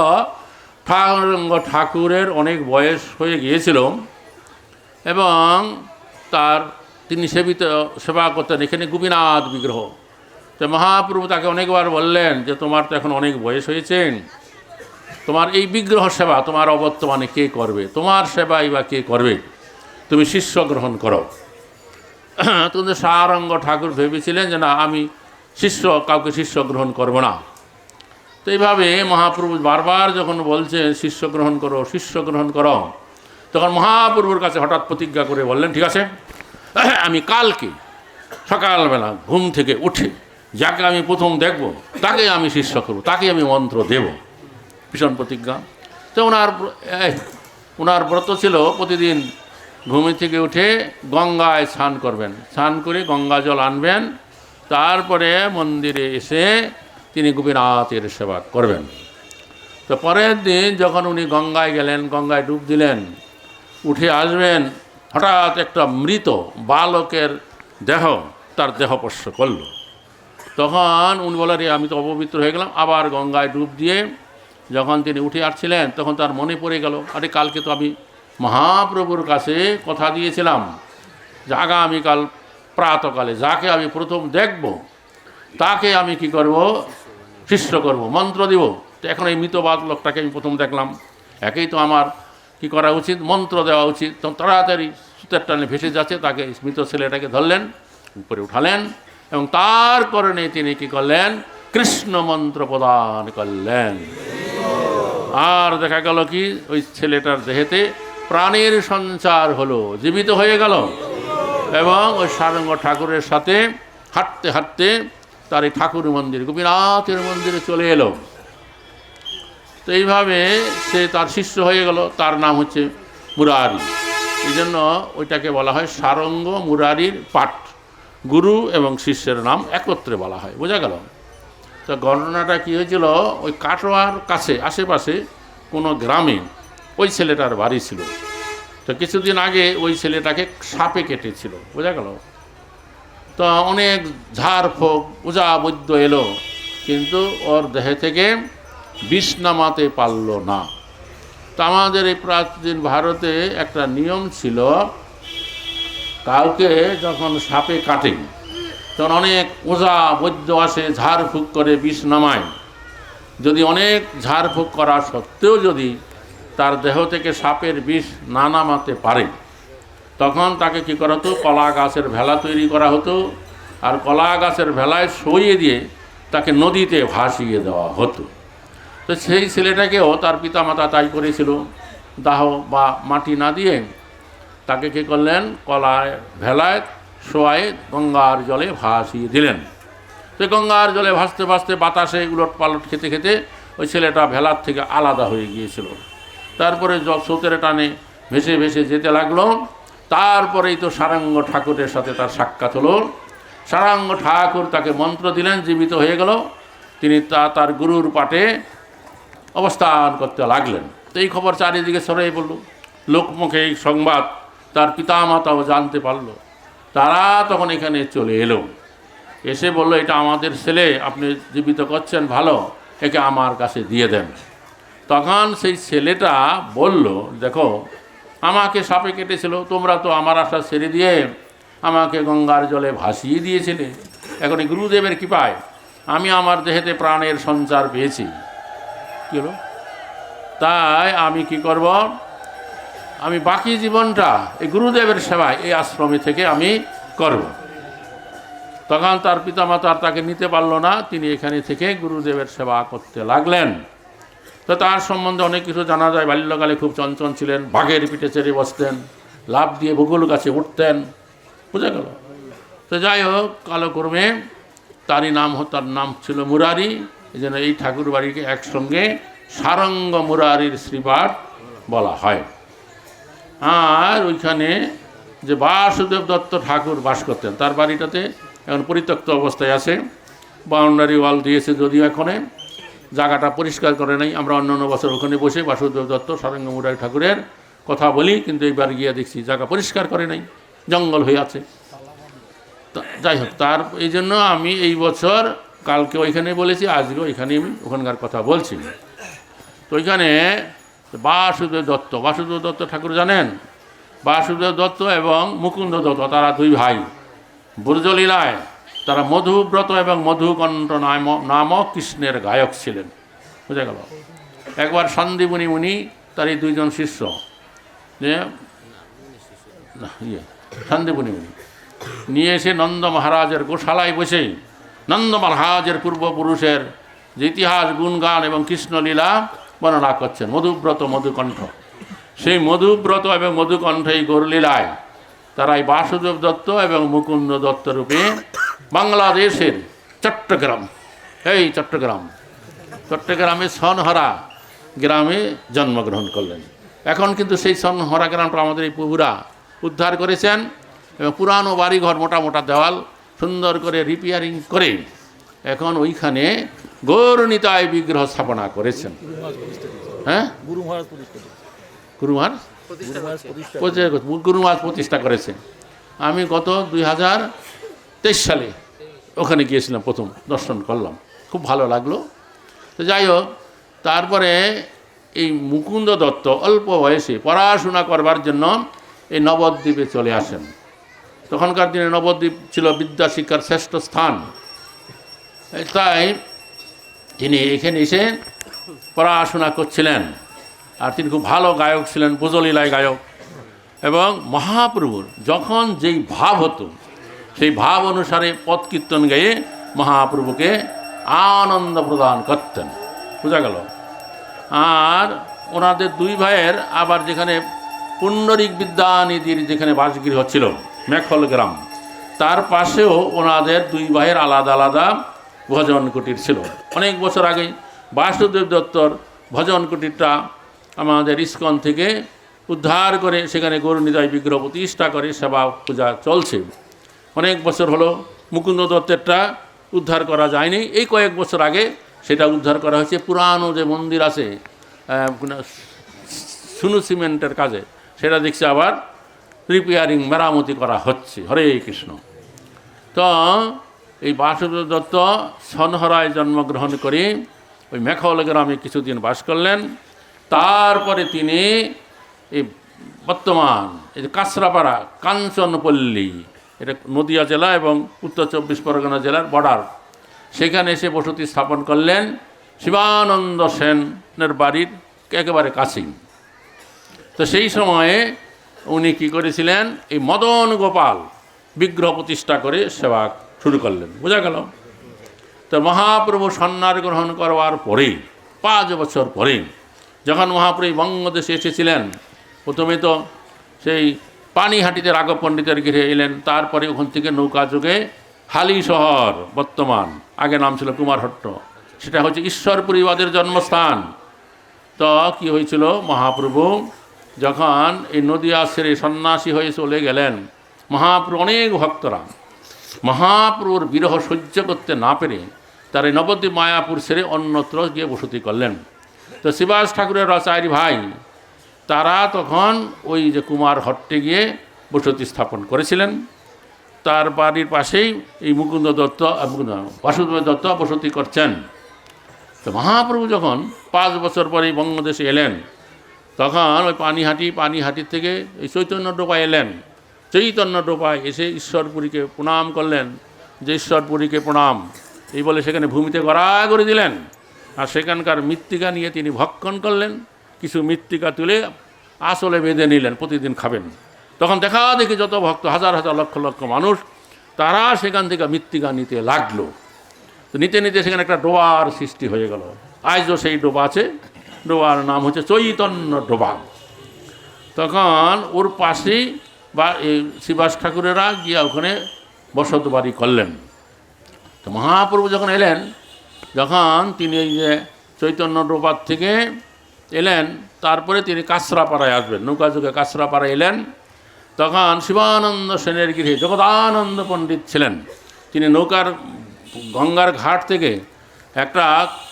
সারঙ্গ ঠাকুরের অনেক বয়স হয়ে গিয়েছিল এবং তিনি সেবা করতেন এখানে গোপীনাথ বিগ্রহ। তো মহাপ্রভু তাকে অনেকবার বললেন যে তোমার তো এখন অনেক বয়স হয়েছে, তোমার এই বিগ্রহ সেবা তোমার অবর্তমানে কে করবে, তোমার সেবাই বা কে করবে, তুমি শিষ্য গ্রহণ করো। কিন্তু সারঙ্গ ঠাকুর ভেবেছিলেন যে না, আমি কাউকে শিষ্য গ্রহণ করব না। তো এইভাবে মহাপ্রভু বারবার যখন বলছে শিষ্য গ্রহণ করো, শিষ্য গ্রহণ করো, তখন মহাপ্রভুর কাছে হঠাৎ প্রতিজ্ঞা করে বললেন, ঠিক আছে, আমি কালকে সকালবেলা ঘুম থেকে উঠে যাকে আমি প্রথম দেখব তাকে আমি শিষ্য করব, তাকে আমি মন্ত্র দেব। ভীষণ প্রতিজ্ঞা। তো ওনার ব্রত ছিল প্রতিদিন ঘুম থেকে উঠে গঙ্গায় স্নান করবেন, স্নান করে গঙ্গা জল আনবেন, তারপরে মন্দিরে এসে তিনি গোপীনাথের সেবা করবেন। তো পরের দিন যখন উনি গঙ্গায় গেলেন, গঙ্গায় ডুব দিলেন, উঠে আসবেন, হঠাৎ একটা মৃত বালকের দেহ তার দেহস্পর্শ করল। তখন উনি বলেন, আমি তো অপবিত্র হয়ে গেলাম। আবার গঙ্গায় ডুব দিয়ে যখন তিনি উঠে আসছিলেন তখন তার মনে পড়ে গেল, আরে কালকে তো আমি মহাপ্রভুর কাছে কথা দিয়েছিলাম যে আগামীকাল প্রাতকালে যাকে আমি প্রথম দেখব তাকে আমি কি করব, শিষ্য করব, মন্ত্র দিব। তো এখন এই মৃতবাদ লোকটাকে আমি প্রথম দেখলাম, একেই তো আমার কি করা উচিত, মন্ত্র দেওয়া উচিত। তখন তাড়াতাড়ি সুতের টানে ভেসে যাচ্ছে, তাকে মৃত ছেলেটাকে ধরলেন, উপরে উঠালেন এবং তার কারণে তিনি কি করলেন, কৃষ্ণ মন্ত্র প্রদান করলেন। আর দেখা গেল কি ওই ছেলেটার দেহেতে প্রাণের সঞ্চার হলো, জীবিত হয়ে গেল এবং ওই সারঙ্গ ঠাকুরের সাথে হাঁটতে হাঁটতে তার এই ঠাকুর মন্দির গোপীনাথের মন্দিরে চলে এলো। তো এইভাবে সে তার শিষ্য হয়ে গেল, তার নাম হচ্ছে মুরারি। এই জন্য ওইটাকে বলা হয় সারঙ্গ মুরারির পাঠ, গুরু এবং শিষ্যের নাম একত্রে বলা হয়, বোঝা গেল? তো ঘটনাটা কী হয়েছিল, ওই কাটোয়ার কাছে আশেপাশে কোনো গ্রামে ওই ছেলেটার বাড়ি ছিল। তো কিছুদিন আগে ওই ছেলেটাকে সাপে কেটেছিল, বোঝা গেল? তো অনেক ঝাড়ফুঁক ওঝা বৈদ্য এলো, কিন্তু ওর দেহে থেকে বিষ নামাতে পারল না। তো আমাদের এই প্রাচীন ভারতে একটা নিয়ম ছিল, কাউকে যখন সাপে কাটে তখন অনেক ওঝা বৈদ্য আসে, ঝাড়ফুঁক করে বিষ নামায়। যদি অনেক ঝাড়ফুঁক করা সত্ত্বেও যদি তার দেহ থেকে সাপের বিষ না নামাতে পারে তখন তাকে কী করা হতো, কলা গাছের ভেলা তৈরি করা হতো, আর কলা গাছের ভেলায় সইয়ে দিয়ে তাকে নদীতে ভাসিয়ে দেওয়া হতো। তো সেই ছেলেটাকেও তার পিতামাতা তাই করেছিল, দাহ বা মাটি না দিয়ে তাকে কী করলেন, কলায় ভেলায় শোয়াই গঙ্গার জলে ভাসিয়ে দিলেন। তো গঙ্গার জলে ভাসতে ভাসতে বাতাসে উলট পালট খেতে খেতে ওই ছেলেটা ভেলার থেকে আলাদা হয়ে গিয়েছিল। তারপরে স্রোতের টানে ভেসে ভেসে যেতে লাগলো। তারপরেই তো সারঙ্গ ঠাকুরের সাথে তার সাক্ষাৎ হলো। সারঙ্গ ঠাকুর তাকে মন্ত্র দিলেন, জীবিত হয়ে গেল। তিনি তার গুরুর পাটে অবস্থান করতে লাগলেন। তো এই খবর চারিদিকে ছড়িয়ে পড়ল। লোকমুখে এই সংবাদ তার পিতামাতাও জানতে পারল। তারা তখন এখানে চলে এলো, এসে বলল, এটা আমাদের ছেলে, আপনি জীবিত করছেন ভালো, একে আমার কাছে দিয়ে দেন। তখন সেই ছেলেটা বলল, দেখো আমাকে সাপে কেটেছিল, তোমরা তো আমার আশা ছেড়ে দিয়ে আমাকে গঙ্গার জলে ভাসিয়ে দিয়েছিলে। এখন এই গুরুদেবের কৃপায় আমি আমার দেহেতে প্রাণের সঞ্চার পেয়েছি। কী হলো? তাই আমি কি করব, আমি বাকি জীবনটা এই গুরুদেবের সেবায় এই আশ্রমে থেকে আমি করব। তখন তার পিতামাতা তাকে নিতে পারলো না, তিনি এখানে থেকে গুরুদেবের সেবা করতে লাগলেন। তো তার সম্বন্ধে অনেক কিছু জানা যায়। বাল্যকালে খুব চঞ্চল ছিলেন, বাঘের পিঠে চেড়ে বসতেন, লাফ দিয়ে বকুল গাছে উঠতেন, বুঝা গেল। তো যাই হোক, কালক্রমে তার নাম ছিল মুরারি। এই জন্য এই ঠাকুর বাড়িকে একসঙ্গে সারঙ্গ মুরারির শ্রীপাঠ বলা হয়। আর ওইখানে যে বাসুদেব দত্ত ঠাকুর বাস করতেন, তার বাড়িটাতে এখন পরিত্যক্ত অবস্থায় আছে। বাউন্ডারি ওয়াল দিয়েছে যদিও এখানে, জায়গাটা পরিষ্কার করে নাই। আমরা অন্যান্য বছর ওখানে বসে বাসুদেব দত্ত সারঙ্গ মুরারি ঠাকুরের কথা বলি, কিন্তু এইবার গিয়ে দেখছি জায়গা পরিষ্কার করে নাই, জঙ্গল হয়ে আছে। যাই হোক, তার এই জন্য আমি এই বছর কালকে ওইখানে বলেছি, আজকে ওইখানে আমি ওখানকার কথা বলছি। তো ওইখানে বাসুদেব দত্ত ঠাকুর জানেন, বাসুদেব দত্ত এবং মুকুন্দ দত্ত, তারা দুই ভাই। ব্রজলীলায় তারা মধুব্রত এবং মধুকণ্ঠ নামক কৃষ্ণের গায়ক ছিলেন, বুঝা গেল। একবার সন্দীপনী মুনি তার এই দুইজন শিষ্য, যে সন্দীপনী মুনি নিয়ে এসে নন্দ মহারাজের গোশালায় বসেই নন্দ মহারাজের পূর্বপুরুষের যে ইতিহাস, গুণগান এবং কৃষ্ণলীলা বর্ণনা করছেন। মধুব্রত মধুকণ্ঠ, সেই মধুব্রত এবং মধুকণ্ঠ এই গৌরলীলায় তারা এই বাসুদেব দত্ত এবং মুকুন্দ দত্ত রূপে বাংলাদেশের চট্টগ্রামে সনহরা গ্রামে জন্মগ্রহণ করলেন। এখন কিন্তু সেই সনহরা গ্রামটা আমাদের এই প্রভুরা উদ্ধার করেছেন এবং পুরানো বাড়িঘর, মোটা মোটা দেওয়াল সুন্দর করে রিপেয়ারিং করে এখন ওইখানে গৌরনিতায় বিগ্রহ স্থাপনা করেছেন। হ্যাঁ, গুরু মহারাজ প্রতিষ্ঠা করেছেন। আমি গত 2023 সালে ওখানে গিয়েছিলাম, প্রথম দর্শন করলাম, খুব ভালো লাগলো। তো যাই হোক, তারপরে এই মুকুন্দ দত্ত অল্প বয়সে পড়াশোনা করবার জন্য এই নবদ্বীপে চলে আসেন। তখনকার দিনে নবদ্বীপ ছিল বিদ্যা শিক্ষার শ্রেষ্ঠ স্থান। তাই তিনি এখানে এসে পড়াশোনা করছিলেন। আর তিনি খুব ভালো গায়ক ছিলেন, ব্রজলীলায় গায়ক। এবং মহাপ্রভুর যখন যেই ভাব হতো, সেই ভাব অনুসারে পদ কীর্তন গেয়ে মহাপ্রভুকে আনন্দ প্রদান করতেন, বোঝা গেল। আর ওনাদের দুই ভাইয়ের আবার যেখানে পুণ্ডরিক বিদ্যানিধির যেখানে বাসগৃহ ছিল মেখল গ্রাম, তার পাশেও ওনাদের দুই ভাইয়ের আলাদা আলাদা ভজন কুটির ছিল। অনেক বছর আগে বাসুদেব দত্তর ভজন কুটিরটা আমাদের ইস্কন থেকে উদ্ধার করে সেখানে গৌরনিতাই বিগ্রহ প্রতিষ্ঠা করে সেবা পূজা চলছে। অনেক বছর হলো। মুকুন্দ দত্তেরটা উদ্ধার করা যায়নি, এই কয়েক বছর আগে সেটা উদ্ধার করা হয়েছে। পুরানো যে মন্দির আছে সুনু সিমেন্টের কাজে, সেটা দেখছি আবার রিপেয়ারিং, মেরামতি করা হচ্ছে। হরে কৃষ্ণ। তো এই বাসুদেব দত্ত সনহরায় জন্মগ্রহণ করে ওই মেখল গ্রামে কিছুদিন বাস করলেন। তারপরে তিনি এই বর্তমান এই যে কাঁচরাপাড়া, কাঞ্চনপল্লী, এটা নদিয়া জেলা এবং উত্তর 24 পরগনা জেলার বর্ডার, সেখানে এসে বসতি স্থাপন করলেন শিবানন্দ সেনের বাড়ির একেবারে কাছেই। তো সেই সময়ে উনি কী করেছিলেন, এই মদন গোপাল বিগ্রহ প্রতিষ্ঠা করে সেবা শুরু করলেন, বোঝা গেল। তো মহাপ্রভু সন্ন্যাস গ্রহণ করবার পরেই 5 বছর পরে যখন মহাপ্রভু বঙ্গদেশে এসেছিলেন, প্রথমে তো সেই পানিহাটিতে রাঘব পণ্ডিতের গৃহে এলেন। তারপরে ওখান থেকে নৌকা যোগে হালি শহর, বর্তমান, আগে নাম ছিল কুমারহট্ট, সেটা হচ্ছে ঈশ্বরপুরীবাদের জন্মস্থান। তো কি হয়েছিল, মহাপ্রভু যখন এই নদিয়া ছেড়ে সন্ন্যাসী হয়ে চলে গেলেন, মহাপ্রভু অনেক ভক্তরা মহাপ্রভুর বিরহ সহ্য করতে না পেরে তার এই নবদ্বীপ মায়াপুর ছেড়ে অন্যত্র গিয়ে বসতি করলেন। তো শিবাস ঠাকুরের চারি ভাই তারা তখন ওই যে কুমারহট্টে গিয়ে বসতি স্থাপন করেছিলেন। তার বাড়ির পাশেই এই মুকুন্দ দত্ত, বাসুদেব দত্ত বসতি করছেন। তো মহাপ্রভু যখন 5 বছর পরে বঙ্গদেশে এলেন, তখন ওই পানিহাটি থেকে এই চৈতন্য ডোপায় এলেন। চৈতন্য ডোপায় এসে ঈশ্বরপুরীকে প্রণাম করলেন, যে ঈশ্বরপুরীকে প্রণাম, এই বলে সেখানে ভূমিতে গড়াগড়ি দিলেন। আর সেখানকার মৃত্তিকা নিয়ে তিনি ভক্ষণ করলেন, কিছু মৃত্তিকা তুলে আসলে বেঁধে নিলেন, প্রতিদিন খাবেন। তখন দেখা দেখি যত ভক্ত, হাজার হাজার লক্ষ লক্ষ মানুষ, তারা সেখান থেকে মৃত্তিকা নিতে লাগলো। তো নিতে নিতে সেখানে একটা ডোবার সৃষ্টি হয়ে গেল। আজও সেই ডোবা আছে, ডোবার নাম হচ্ছে চৈতন্য ডোবা। তখন ওর পাশেই বা এই শিবাস ঠাকুরেরা গিয়া ওখানে বসত বাড়ি করলেন। তো মহাপ্রভু যখন এলেন, যখন তিনি এই যে চৈতন্য ডোবার থেকে এলেন, তারপরে তিনি কাছড়াপাড়ায় আসবেন, নৌকা যুগে কাছড়াপাড়ায় এলেন। তখন শিবানন্দ সেনের গৃহে জগদানন্দ পণ্ডিত ছিলেন। তিনি নৌকার গঙ্গার ঘাট থেকে একটা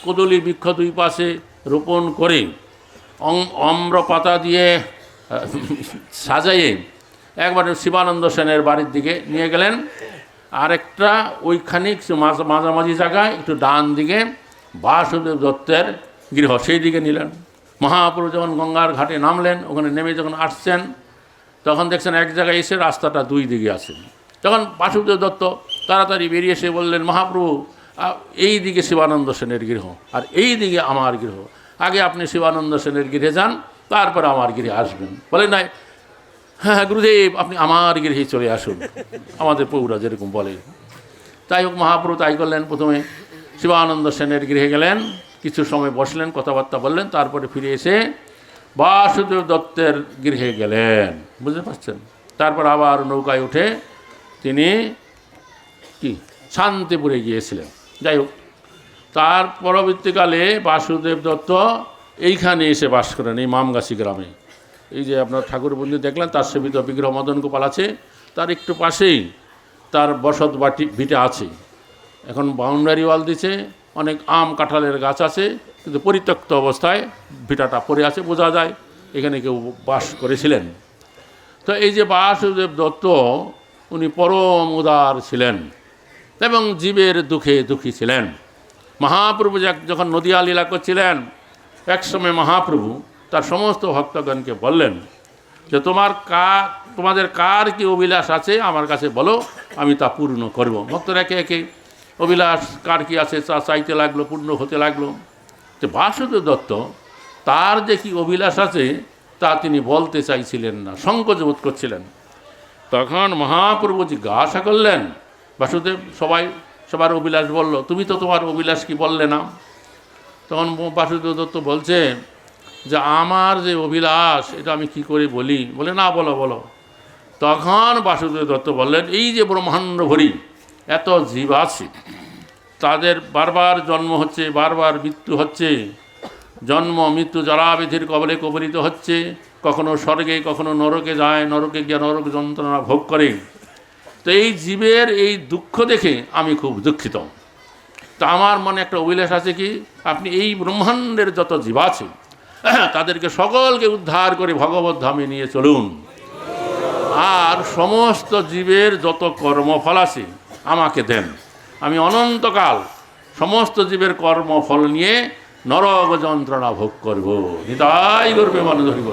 কদলী বৃক্ষ 2 পাশে রোপণ করে অম্র পাতা দিয়ে সাজাইয়ে একবার শিবানন্দ সেনের বাড়ির দিকে নিয়ে গেলেন। আরেকটা ওইখানে মাঝামাঝি জায়গায় একটু ডান দিকে বাসুদেব দত্তের গৃহ, সেই দিকে নিলেন। মহাপ্রভু যখন গঙ্গার ঘাটে নামলেন, ওখানে নেমে যখন আসছেন, তখন দেখছেন এক জায়গায় এসে রাস্তাটা 2 দিকে আছে। তখন বাসুদেব দত্ত তাড়াতাড়ি বেরিয়ে এসে বললেন, মহাপ্রভু এই দিকে শিবানন্দ সেনের গৃহ আর এই দিকে আমার গৃহ, আগে আপনি শিবানন্দ সেনের গৃহে যান, তারপরে আমার গৃহে আসবেন। বলে নাই, হ্যাঁ গুরুদেব, আপনি আমার গৃহে চলে আসুন, আমাদের পৌরা যেরকম বলে। তাই হোক, মহাপ্রভু তাই করলেন। প্রথমে শিবানন্দ সেনের গৃহে গেলেন, কিছু সময় বসলেন, কথাবার্তা বললেন, তারপরে ফিরে এসে বাসুদেব দত্তের গৃহে গেলেন, বুঝতে পারছেন। তারপর আবার নৌকায় উঠে তিনি শান্তিপুরে গিয়েছিলেন। যাই হোক, তার পরবর্তীকালে বাসুদেব দত্ত এইখানে এসে বাস করেন, এই মামগাছি গ্রামে। এই যে আপনার ঠাকুর মন্দির দেখলেন, তার সেবিত বিগ্রহ মদন গোপাল আছে, তার একটু পাশেই তার বসত ভিটা আছে। এখন বাউন্ডারি ওয়াল দিছে, অনেক আম কাঁঠালের গাছ আছে, কিন্তু পরিত্যক্ত অবস্থায় ভিটাটা পড়ে আছে, বোঝা যায় এখানে কেউ বাস করেছিলেন। তো এই যে বাসুদেব দত্ত, উনি পরম উদার ছিলেন এবং জীবের দুঃখে দুঃখী ছিলেন। মহাপ্রভু যখন নদিয়া লীলা করছিলেন, একসময় মহাপ্রভু তার সমস্ত ভক্তগণকে বললেন যে তোমাদের কার কি অভিলাষ আছে আমার কাছে বলো, আমি তা পূর্ণ করব। ভক্তরা একে একে অভিলাষ কার কি আছে তা চাইতে লাগলো, পূর্ণ হতে লাগলো। তো বাসুদেব দত্ত তার যে কি অভিলাষ আছে তা তিনি বলতে চাইছিলেন না, সংকোচ বোধ করছিলেন। তখন মহাপ্রভু জিজ্ঞাসা করলেন, বাসুদেব সবার অভিলাষ বলল, তুমি তো তোমার অভিলাষ কি বললে না? তখন বাসুদেব দত্ত বলছে যে আমার যে অভিলাষ এটা আমি কি করে বলি? বলে না, বলো। তখন বাসুদেব দত্ত বললেন, এই যে ব্রহ্মাণ্ড ভরি এত জীব আছে, তাদের বারবার জন্ম হচ্ছে, বারবার মৃত্যু হচ্ছে, জন্ম মৃত্যু জরাবেধির কবলে কবলিত হচ্ছে, কখনো স্বর্গে কখনো নরকে যায়, নরকে গিয়ে নরক যন্ত্রণা ভোগ করে। তো এই জীবের এই দুঃখ দেখে আমি খুব দুঃখিত। তা আমার মনে একটা অভিলাষ আছে কি, আপনি এই ব্রহ্মাণ্ডের যত জীব আছে তাদেরকে সকলকে উদ্ধার করে ভগবত ধামে নিয়ে চলুন, আর সমস্ত জীবের যত কর্মফল আছে আমাকে দেন, আমি অনন্তকাল সমস্ত জীবের কর্মফল নিয়ে নরক যন্ত্রণা ভোগ করব, নিতাই করবে মনে ধরিব।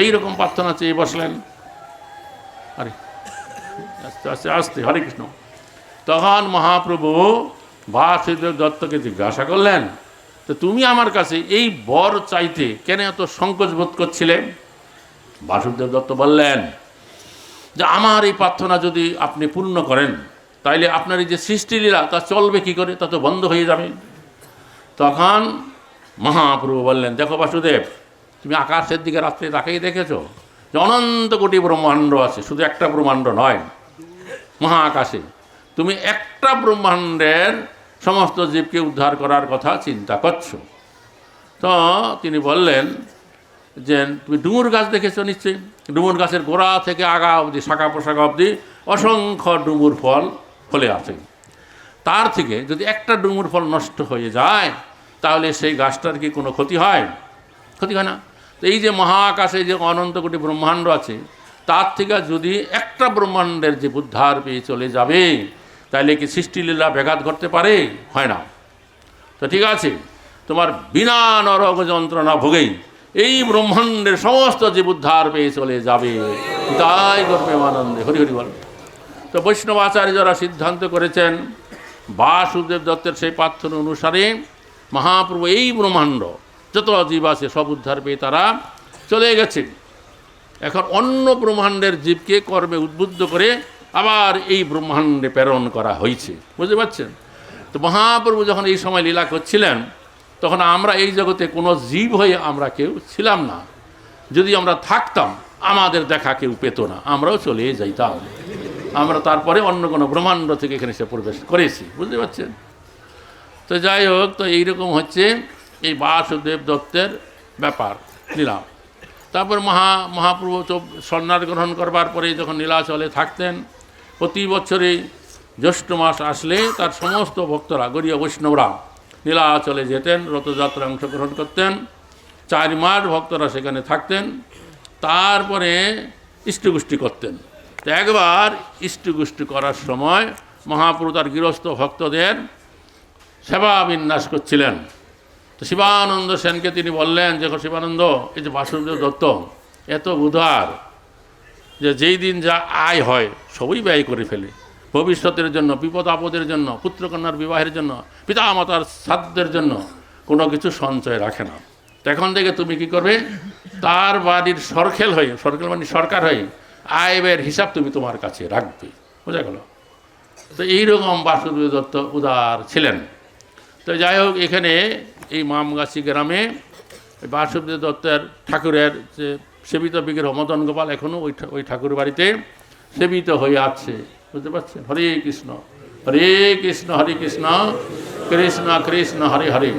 এইরকম প্রার্থনা চেয়ে বসলেন। আরে আস্তে আস্তে আস্তে, হরে কৃষ্ণ। তখন মহাপ্রভু বাসুদেব দত্তকে জিজ্ঞাসা করলেন, তো তুমি আমার কাছে এই বর চাইতে কেন এত সংকোচ বোধ করছিলে? বাসুদেব দত্ত বললেন যে আমার এই প্রার্থনা যদি আপনি পূর্ণ করেন, তাইলে আপনার এই যে সৃষ্টিলীলা তা চলবে কি করে, তা তো বন্ধ হয়ে যাবে। তখন মহাপ্রভু বললেন, দেখো বাসুদেব, তুমি আকাশের দিকে রাত্রে তাকেই দেখেছো, যে অনন্ত কোটি ব্রহ্মাণ্ড আছে, শুধু একটা ব্রহ্মাণ্ড নয়, মহাকাশে তুমি একটা ব্রহ্মাণ্ডের সমস্ত জীবকে উদ্ধার করার কথা চিন্তা করছো। তো তিনি বললেন যে তুমি ডুমুর গাছ দেখেছো নিশ্চয়ই, ডুমুর গাছের গোড়া থেকে আগা অবধি, শাখা পোশাখা অবধি অসংখ্য ডুমুর ফল ফলে আছে। তার থেকে যদি একটা ডুমুর ফল নষ্ট হয়ে যায় তাহলে সেই গাছটার কি কোনো ক্ষতি হয়? ক্ষতি হয় না। তো এই যে মহাকাশে যে অনন্ত কোটি ব্রহ্মাণ্ড আছে, তার থেকে যদি একটা ব্রহ্মাণ্ডের যে উদ্ধার পেয়ে চলে যাবে তাহলে কি সৃষ্টিলীলা ব্যাঘাত ঘটতে পারে? হয় না। তো ঠিক আছে, তোমার বিনা নরক যন্ত্রণা ভোগেই এই ব্রহ্মাণ্ডের সমস্ত জীব উদ্ধার পেয়ে চলে যাবে, তাই করবে আনন্দে, হরি হরি বল। তো বৈষ্ণব আচার্যরা সিদ্ধান্ত করেছেন বাসুদেব দত্তের সেই প্রার্থনা অনুসারে মহাপ্রভু এই ব্রহ্মাণ্ড যত জীব আছে সব উদ্ধার পেয়ে তারা চলে গেছে। এখন অন্য ব্রহ্মাণ্ডের জীবকে কর্মে উদ্বুদ্ধ করে আবার এই ব্রহ্মাণ্ডে প্রেরণ করা হয়েছে, বুঝতে পারছেন? তো মহাপ্রভু যখন এই সময় লীলা করছিলেন তখন আমরা এই জগতে কোনো জীব হয়ে আমরা কেউ ছিলাম না। যদি আমরা থাকতাম আমাদের দেখা কেউ পেত না, আমরাও চলে যাইতাম। আমরা তারপরে অন্য কোনো ব্রহ্মাণ্ড থেকে এখানে এসে প্রবেশ করেছি, বুঝতে পারছেন? তো যাই হোক, তো এইরকম হচ্ছে এই বাসুদেব দত্তের ব্যাপার লীলা। তারপর মহাপ্রভু সন্ন্যাস গ্রহণ করবার পরে যখন নীলাচলে থাকতেন, প্রতি বছরই জ্যৈষ্ঠ মাস আসলে তার সমস্ত ভক্তরা গরীয় বৈষ্ণবরা নীলাচলে যেতেন, রথযাত্রায় অংশগ্রহণ করতেন। 4 মাস ভক্তরা সেখানে থাকতেন, তারপরে ইষ্টগোষ্ঠী করতেন। তো একবার ইষ্টগোষ্ঠী করার সময় মহাপ্রভু তার গৃহস্থ ভক্তদের সেবা বিন্যাস করছিলেন। তো শিবানন্দ সেনকে তিনি বললেন যে শিবানন্দ, এই যে বাসুদেব দত্ত এত উদার যে যেই দিন যা আয় হয় সবই ব্যয় করে ফেলে, ভবিষ্যতের জন্য, বিপদ আপদের জন্য, পুত্রকন্যার বিবাহের জন্য, পিতা মাতার শ্রাদ্ধের জন্য কোনো কিছু সঞ্চয় রাখে না। তো এখন থেকে তুমি কি করবে, তার বাড়ির সরকেল মানে সরকার হয়ে আয় ব্যয়ের হিসাব তুমি তোমার কাছে রাখবে, বোঝা গেল? তো এইরকম বাসুদেব দত্ত উদার ছিলেন। তো যাই হোক, এখানে এই মামগাছি গ্রামে বাসুদেব দত্তের ঠাকুরের যে সেবিত বিগ্রহ মদন গোপাল এখনও ওই ঠাকুর বাড়িতে সেবিত হয়ে আছে, বুঝতে পারছেন? হরে কৃষ্ণ হরে কৃষ্ণ কৃষ্ণ কৃষ্ণ হরে হরে,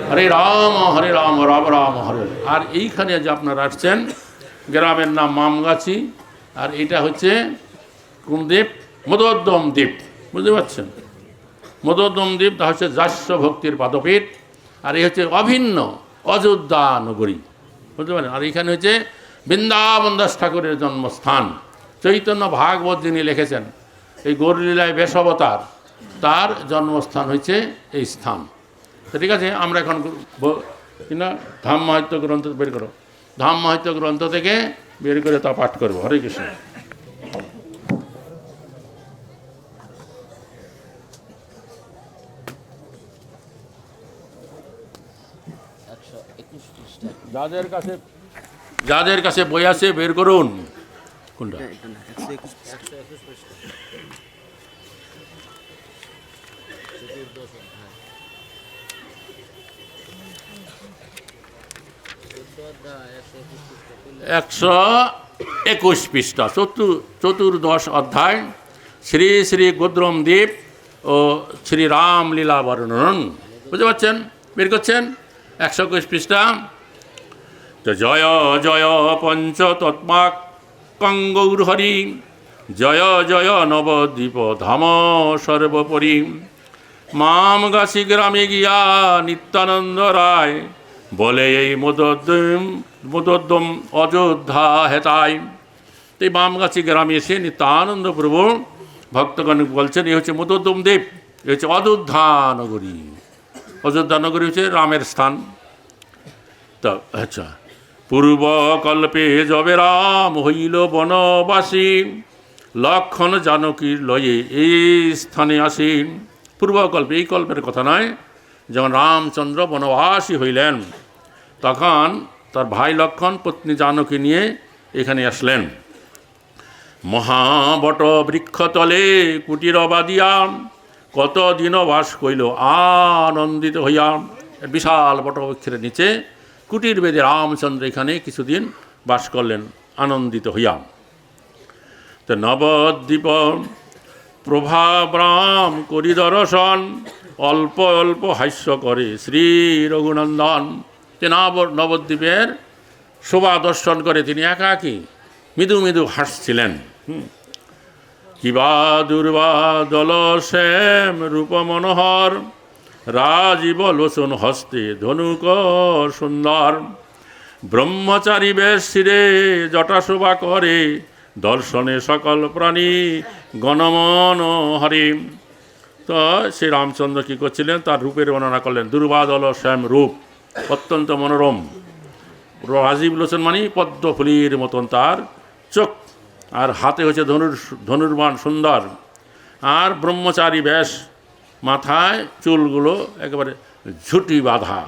হরে রাম রাম রাম হরে। আর এইখানে যে আপনারা আসছেন, গ্রামের নাম মামগাছি, আর এটা হচ্ছে কোন দ্বীপ? মদোদ্যম দ্বীপ, বুঝতে পারছেন? মদোদ্যম দ্বীপ তা হচ্ছে যাস্য ভক্তির পাদপীঠ, আর এই হচ্ছে অভিন্ন অযোধ্যা নগরী, বুঝতে পারেন? আর এইখানে হচ্ছে বৃন্দাবন দাস ঠাকুরের জন্মস্থান। চৈতন্য ভাগবত যিনি লিখেছেন এই গৌরলীলায় বেশাবতার, তার জন্মস্থান হচ্ছে এই স্থান। তো ঠিক আছে, আমরা এখন কিনা ধাম মাহাত্ম্য গ্রন্থ বের করো, ধাম মাহাত্ম্য গ্রন্থ থেকে বের করে তা পাঠ করবো। হরে কৃষ্ণ। যাদের কাছে বই আছে বের করুন। কোনটা? একশো 21 পৃষ্ঠা, চতুর্দশ অধ্যায়, শ্রী শ্রী গোদ্রম দ্বীপ ও শ্রী রামলীলা বর্ণন, বুঝতে পারছেন? বের করছেন 121 পৃষ্ঠা। তো জয় জয় পঞ্চতত্মাক কঙ্গৌর হরি, জয় জয় নবদ্বীপ ধাম সর্বোপরি, মামগাছি গ্রামে গিয়া নিত্যানন্দ রায়, বলে এই মদোদ্যম অযোধ্যা হেতায়। এই মামগাছি গ্রামে এসে নিত্যানন্দ প্রভু ভক্তগণ বলছেন এই হচ্ছে মদোদ্যম দ্বীপ, এই হচ্ছে অযোধ্যা নগরী। অযোধ্যা নগরী হচ্ছে রামের স্থান। তো আচ্ছা, পূর্বকল্পে যবে রাম হইল বনবাসী, লক্ষণ জানকীর লয়ে এই স্থানে আসেন। পূর্বকল্পে, এই কল্পের কথা নয়, যখন রামচন্দ্র বনবাসী হইলেন তখন তার ভাই লক্ষণ পত্নী জানকী নিয়ে এখানে আসলেন। মহাবট বৃক্ষতলে কুটির বাদিয়া, কত দিন বাস কইল আনন্দিত হইয়া। বিশাল বটবৃক্ষের নিচে কুটির বেদে রামচন্দ্র এখানে কিছুদিন বাস করলেন আনন্দিত হইয়া। তো নবদ্বীপ প্রভাব্রাম করি দর্শন, অল্প অল্প হাস্য করে শ্রী রঘুনন্দন। তিনি নবদ্বীপের শোভা দর্শন করে তিনি একাকী মৃদু মৃদু হাসছিলেন। কিবা দুর্বা দল শ্যাম রূপ মনোহর, রাজীব লোচন হস্তে ধনুক সুন্দর। ব্রহ্মচারী বেশ শিরে জটা শোভা করে, দর্শনে সকল প্রাণী গণমন হরি। তো শ্রী রামচন্দ্র কী করছিলেন, তার রূপের বর্ণনা করলেন। দুর্বাদল শ্যাম রূপ অত্যন্ত মনোরম, রাজীব লোচন মানে পদ্মফুলির মতন তার চোখ, আর হাতে হচ্ছে ধনুর্বাণ সুন্দর, আর ব্রহ্মচারী বেশ, মাথায় চুলগুলো একেবারে ঝুটি বাঁধা,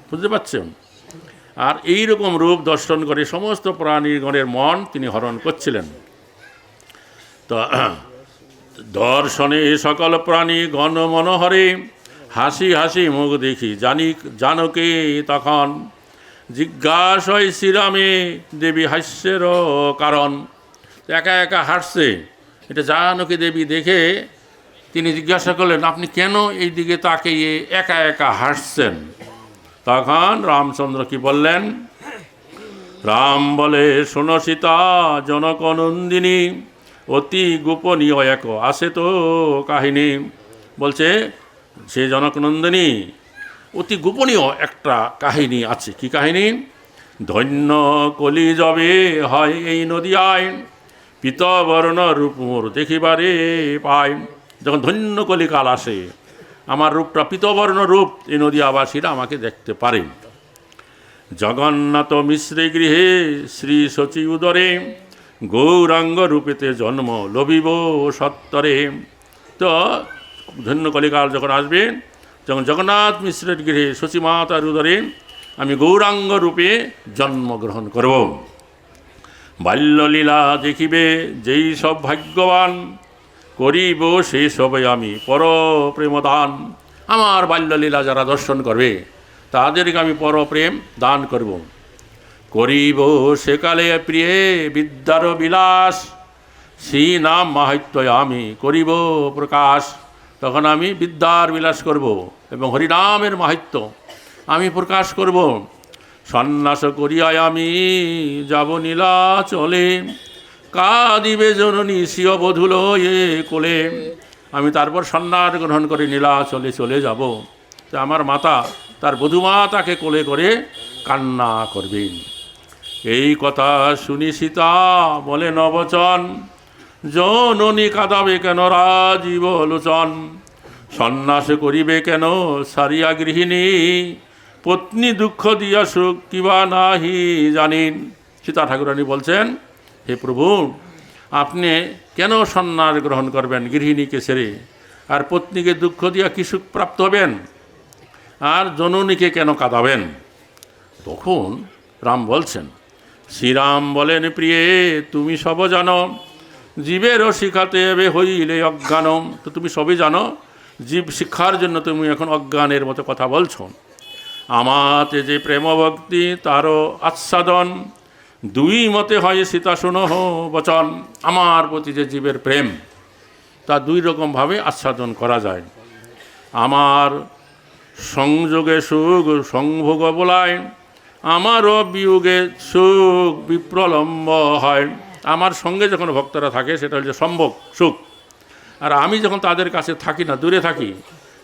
বুঝতে পারছেন। আর এই রকম রূপ দর্শন করে সমস্ত প্রাণীগণের মন তিনি হরণ করছিলেন। তো দর্শনে সকল প্রাণী গণ মনোহরে, হাসি হাসি মুখ দেখি জানকে তখন। জিজ্ঞাসয় শ্রীরামে দেবী হাস্যের কারণ। একা একা হাসছে, এটা জানকী দেবী দেখে তিনি জিজ্ঞাসা করলেন, আপনি কেন এই দিকে তাকিয়ে একা একা হাসছেন? তখন রামচন্দ্র কি বললেন? রাম বলে, শোনো সীতা জনকনন্দিনী, অতি গোপনীয় এক আছে তো কাহিনী। বলছে সে জনকনন্দিনী অতি গোপনীয় একটা কাহিনী আছে। কি কাহিনী? ধন্য কলি যবে হয় এই নদিয়ায়, পীতবর্ণ রূপ মোর দেখিবারে পায়। যখন ধন্য কলিকাল আসে, আমার রূপটা পীতবর্ণ রূপ এই নদিয়াবাসীরা আমাকে দেখতে পারে। জগন্নাথ মিশ্রে গৃহে শ্রী শচী উদরে, গৌরাঙ্গ রূপেতে জন্ম লভিব সত্তরে। তো ধন্য কলিকাল যখন আসবে, যখন জগন্নাথ মিশ্রের গৃহে শচী মাতার উদরে আমি গৌরাঙ্গ রূপে জন্মগ্রহণ করব। বাল্যলীলা দেখিবে যেই সব ভাগ্যবান, করিব সেই সবে আমি পর প্রেমদান। আমার বাল্যলীলা যারা দর্শন করবে তাদেরকে আমি পরপ্রেম দান করব। করিব সেকালে প্রিয়ে বিদ্যার বিলাস, শ্রী নাম মাহাত্ম্য আমি করিব প্রকাশ। তখন আমি বিদ্যার বিলাস করব এবং হরিনামের মাহাত্ম্য আমি প্রকাশ করব। সন্ন্যাস করিয়ায় আমি যাব নীলাচলে, কাঁদিবে জননী স্বীয় বধূল এ কোলে। আমি তারপর সন্ন্যাস গ্রহণ করে নীলাচলে চলে যাব। তো আমার মাতা তার বধূমা তাকে কোলে করে কান্না করবেন। এই কথা শুনি সীতা বলে নবচন, জননী কাঁদাবে কেন রাজীব লোচন। সন্ন্যাস করিবে কেন সারিয়া গৃহিণী, পত্নী দুঃখ দিয়া সুখ কিবা নাহি জানিন। সীতা ঠাকুরানী বলছেন, হে প্রভু, আপনি কেন সন্ন্যাস গ্রহণ করবেন গৃহিণীকে ছেড়ে, আর পত্নীকে দুঃখ দিয়া কি সুখ প্রাপ্ত হবেন, আর জননীকে কেন কাঁদাবেন? তখন রাম বলছেন, শ্রীরাম বলেন, প্রিয়ে তুমি সব জানো, জীবেরও শিখাতে এবে হইলে অজ্ঞান। তো তুমি সবই জানো, জীব শিক্ষার জন্য তুমি এখন অজ্ঞানের মতো কথা বলছো। আমাতে যে প্রেম ভক্তি তারও আচ্ছাদন, দুই মতে হয় সীতা শুনো বচন। আমার প্রতি যে জীবের প্রেম তা দুই রকমভাবে আচ্ছাদন করা যায়। আমার সংযোগে সুখ সংভোগ বলায়, আমারও বিয়োগে সুখ বিপ্রলম্ব হয়। আমার সঙ্গে যখন ভক্তরা থাকে সেটা হচ্ছে সম্ভোগ সুখ, আর আমি যখন তাদের কাছে থাকি না, দূরে থাকি,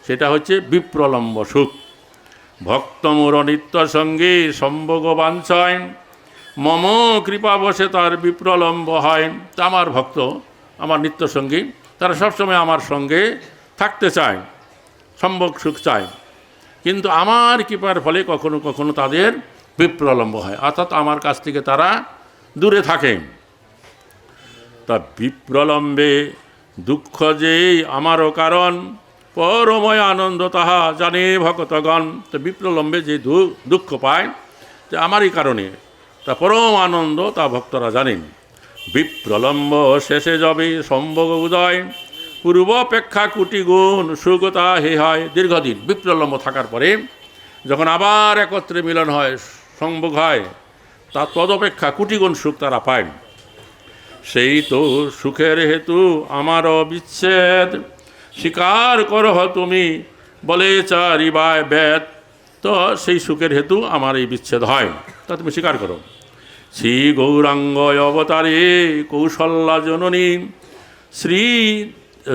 সেটা হচ্ছে বিপ্রলম্ব সুখ। ভক্ত মোর নিত্য সঙ্গে সম্ভোগ বাঞ্ছয়, মম কৃপা বসে তার বিপ্রলম্ব হয়। তা আমার ভক্ত, আমার নিত্য সঙ্গী, তারা সবসময় আমার সঙ্গে থাকতে চায়, সম্ভোগ সুখ চায়, কিন্তু আমার কৃপার ফলে কখনো কখনো তাদের বিপ্রলম্ব হয়, অর্থাৎ আমার কাছ থেকে তারা দূরে থাকে। তা বিপ্রলম্বে দুঃখ যেই আমারও কারণ, পরময় আনন্দ তাহা জানে ভক্তগণ। তো বিপ্রলম্বে যে দুঃখ পায় যে আমারই কারণে, তা পরম আনন্দ তা ভক্তরা জানেন। বিপ্রলম্ব শেষে যাবে সম্ভোগ উদয়, পূর্বাপেক্ষা কোটি গুণ সুখতা হে হয়। দীর্ঘদিন বিপ্রলম্ব থাকার পরে যখন আবার একত্রে মিলন হয়, সম্ভোগ হয়, তা তদপেক্ষা কোটিগুণ সুখ তারা পায়। সেই তো সুখের হেতু আমার বিচ্ছেদ, স্বীকার করহ তুমি বলে চারিবায় বেদ। তো সেই সুখের হেতু আমার এই বিচ্ছেদ হয়, তা তুমি স্বীকার করো। শ্রী গৌরাঙ্গ অবতারে কৌশল্যা জননী, শ্রী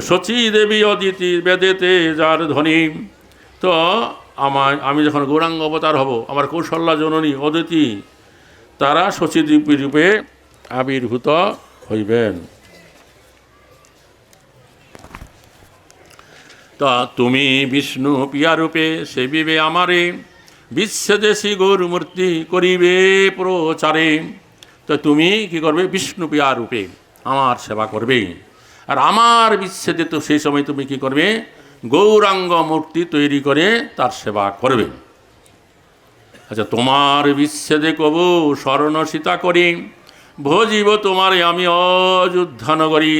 শচী দেবী অদিতি বেদেতে যার ধ্বনি। তো আমি যখন গৌরাঙ্গ অবতার হব, আমার কৌশল্যা জননী অদিতি তারা শচীদেবী রূপে আবির্ভূত হইবেন। তা তুমি বিষ্ণু পিয়ারূপে সেবিবে আমারে, বিচ্ছেদেশী গৌরমূর্তি করিবে প্রচারে। তো তুমি কি করবে? বিষ্ণু পিয়ারূপে আমার সেবা করবে। আর আমার বিচ্ছেদে তো সেই সময় তুমি কি করবে? গৌরাঙ্গ মূর্তি তৈরি করে তার সেবা করবে। আচ্ছা, তোমার বিচ্ছেদে কবু স্মরণ সীতা করি, ভজিব তোমারে আমি অযোধ্যা নগরী।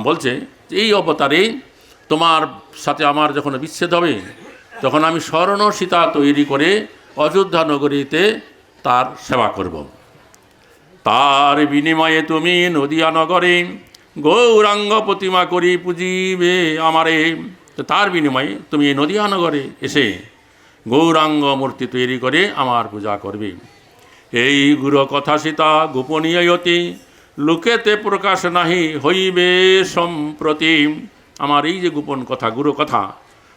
বলছে এই অবতারে তোমার সাথে আমার যখন বিচ্ছেদ হবে, তখন আমি স্মরণ সীতা তৈরি করে অযোধ্যা নগরীতে তার সেবা করব। তার বিনিময়ে তুমি নদিয়া নগরে গৌরাঙ্গ প্রতিমা করি পুজিবে আমারে। তো তার বিনিময়ে তুমি এই নদিয়া নগরে এসে গৌরাঙ্গ মূর্তি তৈরি করে আমার পূজা করবে। এই গুরু কথা সীতা গোপনীয়তি, লোকেতে প্রকাশ নাহি হইবে সম্প্রতি। আমার এই যে গোপন কথা, গুরু কথা,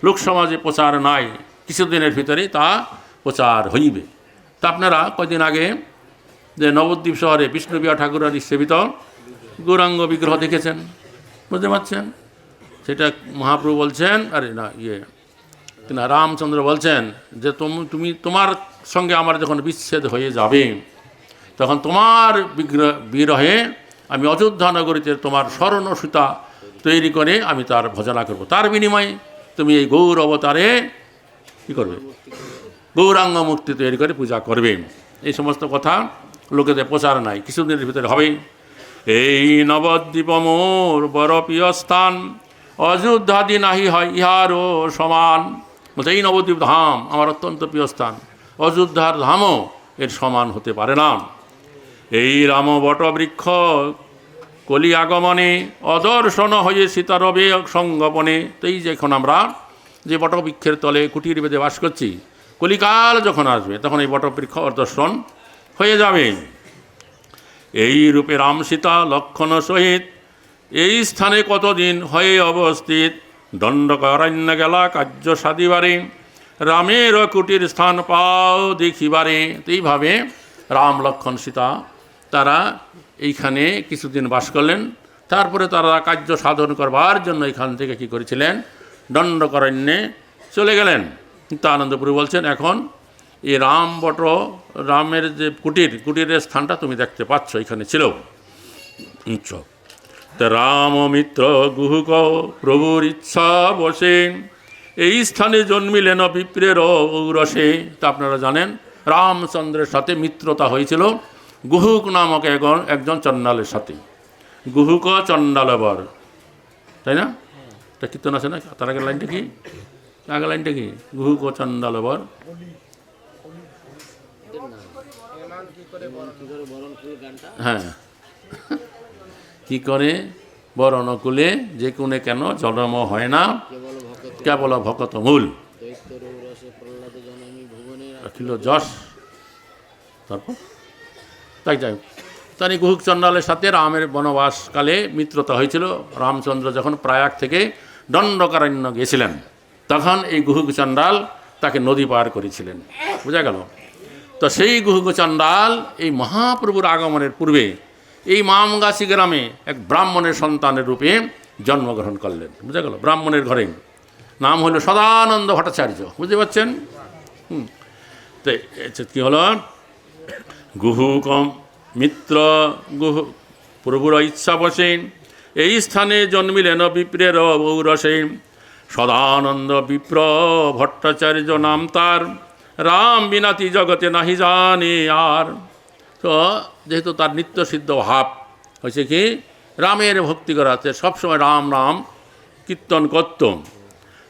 লোক সমাজে প্রচার নাই, কিছুদিনের ভিতরে তা প্রচার হইবে। তা আপনারা কয়দিন আগে যে নবদ্বীপ শহরে বিষ্ণুবিয়া ঠাকুরের সেবিত গৌরাঙ্গ বিগ্রহ দেখেছেন, বুঝতে পারছেন? সেটা মহাপ্রভু বলছেন, আরে না না রামচন্দ্র বলছেন যে তুমি তোমার সঙ্গে আমার যখন বিচ্ছেদ হয়ে যাবে, তখন তোমার বিরহে আমি অযোধ্যা নগরীতে তোমার স্মরণ সীতা তৈরি করে আমি তার ভজনা করব। তার বিনিময়ে তুমি এই গৌর অবতারে কী করবে? গৌরাঙ্গ মূর্তি তৈরি করে পূজা করবে। এই সমস্ত কথা লোকেদের প্রচার নাই, কিছুদিনের ভিতরে হবে। এই নবদ্বীপ মোর বড় প্রিয় স্থান, অযোধ্যাদি নাহি হয় ইহারও সমান। বলছে এই নবদ্বীপ ধাম আমার অত্যন্ত প্রিয় স্থান, অযোধ্যার ধামও এর সমান হতে পারে না। এই রাম বটবৃক্ষ কলি আগমনে, অদর্শন হয়ে সীতারবে সঙ্গপনে। তো এই যে এখন আমরা যে বটবৃক্ষের তলে কুটির বেঁধে বাস করছি, কলিকাল যখন আসবে তখন এই বটবৃক্ষ অদর্শন হয়ে যাবে। এই রূপে রাম সীতা লক্ষণ সহিত এই স্থানে কতদিন হয়ে অবস্থিত, দণ্ডকারণ্য গেলা কার্য সাধিবারে, রামের কুটির স্থান পাও দেখিবারে। তো এইভাবে রাম লক্ষণ সীতা তারা এইখানে কিছুদিন বাস করলেন। তারপরে তারা কার্য সাধন করবার জন্য এখান থেকে কি করেছিলেন? দণ্ডকারণ্যে চলে গেলেন। তা আনন্দপুরী বলছেন এখন এই রামের যে কুটিরের স্থানটা তুমি দেখতে পাচ্ছ, এখানে ছিল। তা রাম মিত্র গুহুক প্রভুর ইচ্ছা বসে, এই স্থানে জন্মিলেন বিপ্রের ঔরসে। তা আপনারা জানেন রামচন্দ্রের সাথে মিত্রতা হয়েছিল গুহুক নামক একজন চণ্ডালের সাথে। গুহুক চণ্ডালবর, তাই না? তা কীর্তন আছে না? তার আগের লাইনটা কি? আগের লাইনটা কি? গুহুক চণ্ডালবর। হ্যাঁ, কি করে বরণকুলে যে কোনে কেন জন্ম হয় না, কেবল ভকত মূল ছিল যশ। তারপর তাই যাই তাই গুহুক চণ্ডালের সাথে রামের বনবাসকালে মিত্রতা হয়েছিল। রামচন্দ্র যখন প্রয়াগ থেকে দণ্ডকারণ্য গিয়েছিলেন, তখন এই গুহুক চণ্ডাল তাকে নদী পার করেছিলেন, বোঝা গেল? তো সেই গুহুক চণ্ডাল এই মহাপ্রভুর আগমনের পূর্বে এই মামগাছি গ্রামে এক ব্রাহ্মণের সন্তানের রূপে জন্মগ্রহণ করলেন, বুঝা গেল? ব্রাহ্মণের ঘরে, নাম হলো সদানন্দ ভট্টাচার্য, বুঝতে পারছেন? তো কী হলো? গুহুক মিত্র গুহু প্রভুর ইচ্ছা বসে, এই স্থানে জন্মিলেন বিপ্রের ঔরসে। সদানন্দ বিপ্র ভট্টাচার্য নাম তার, রাম বিনাতি জগতে নাহি জানে আর। তো যেহেতু তার নিত্য সিদ্ধ ভাব হয়েছে কি রামের ভক্তি করাতে, সবসময় রাম রাম কীর্তন করত।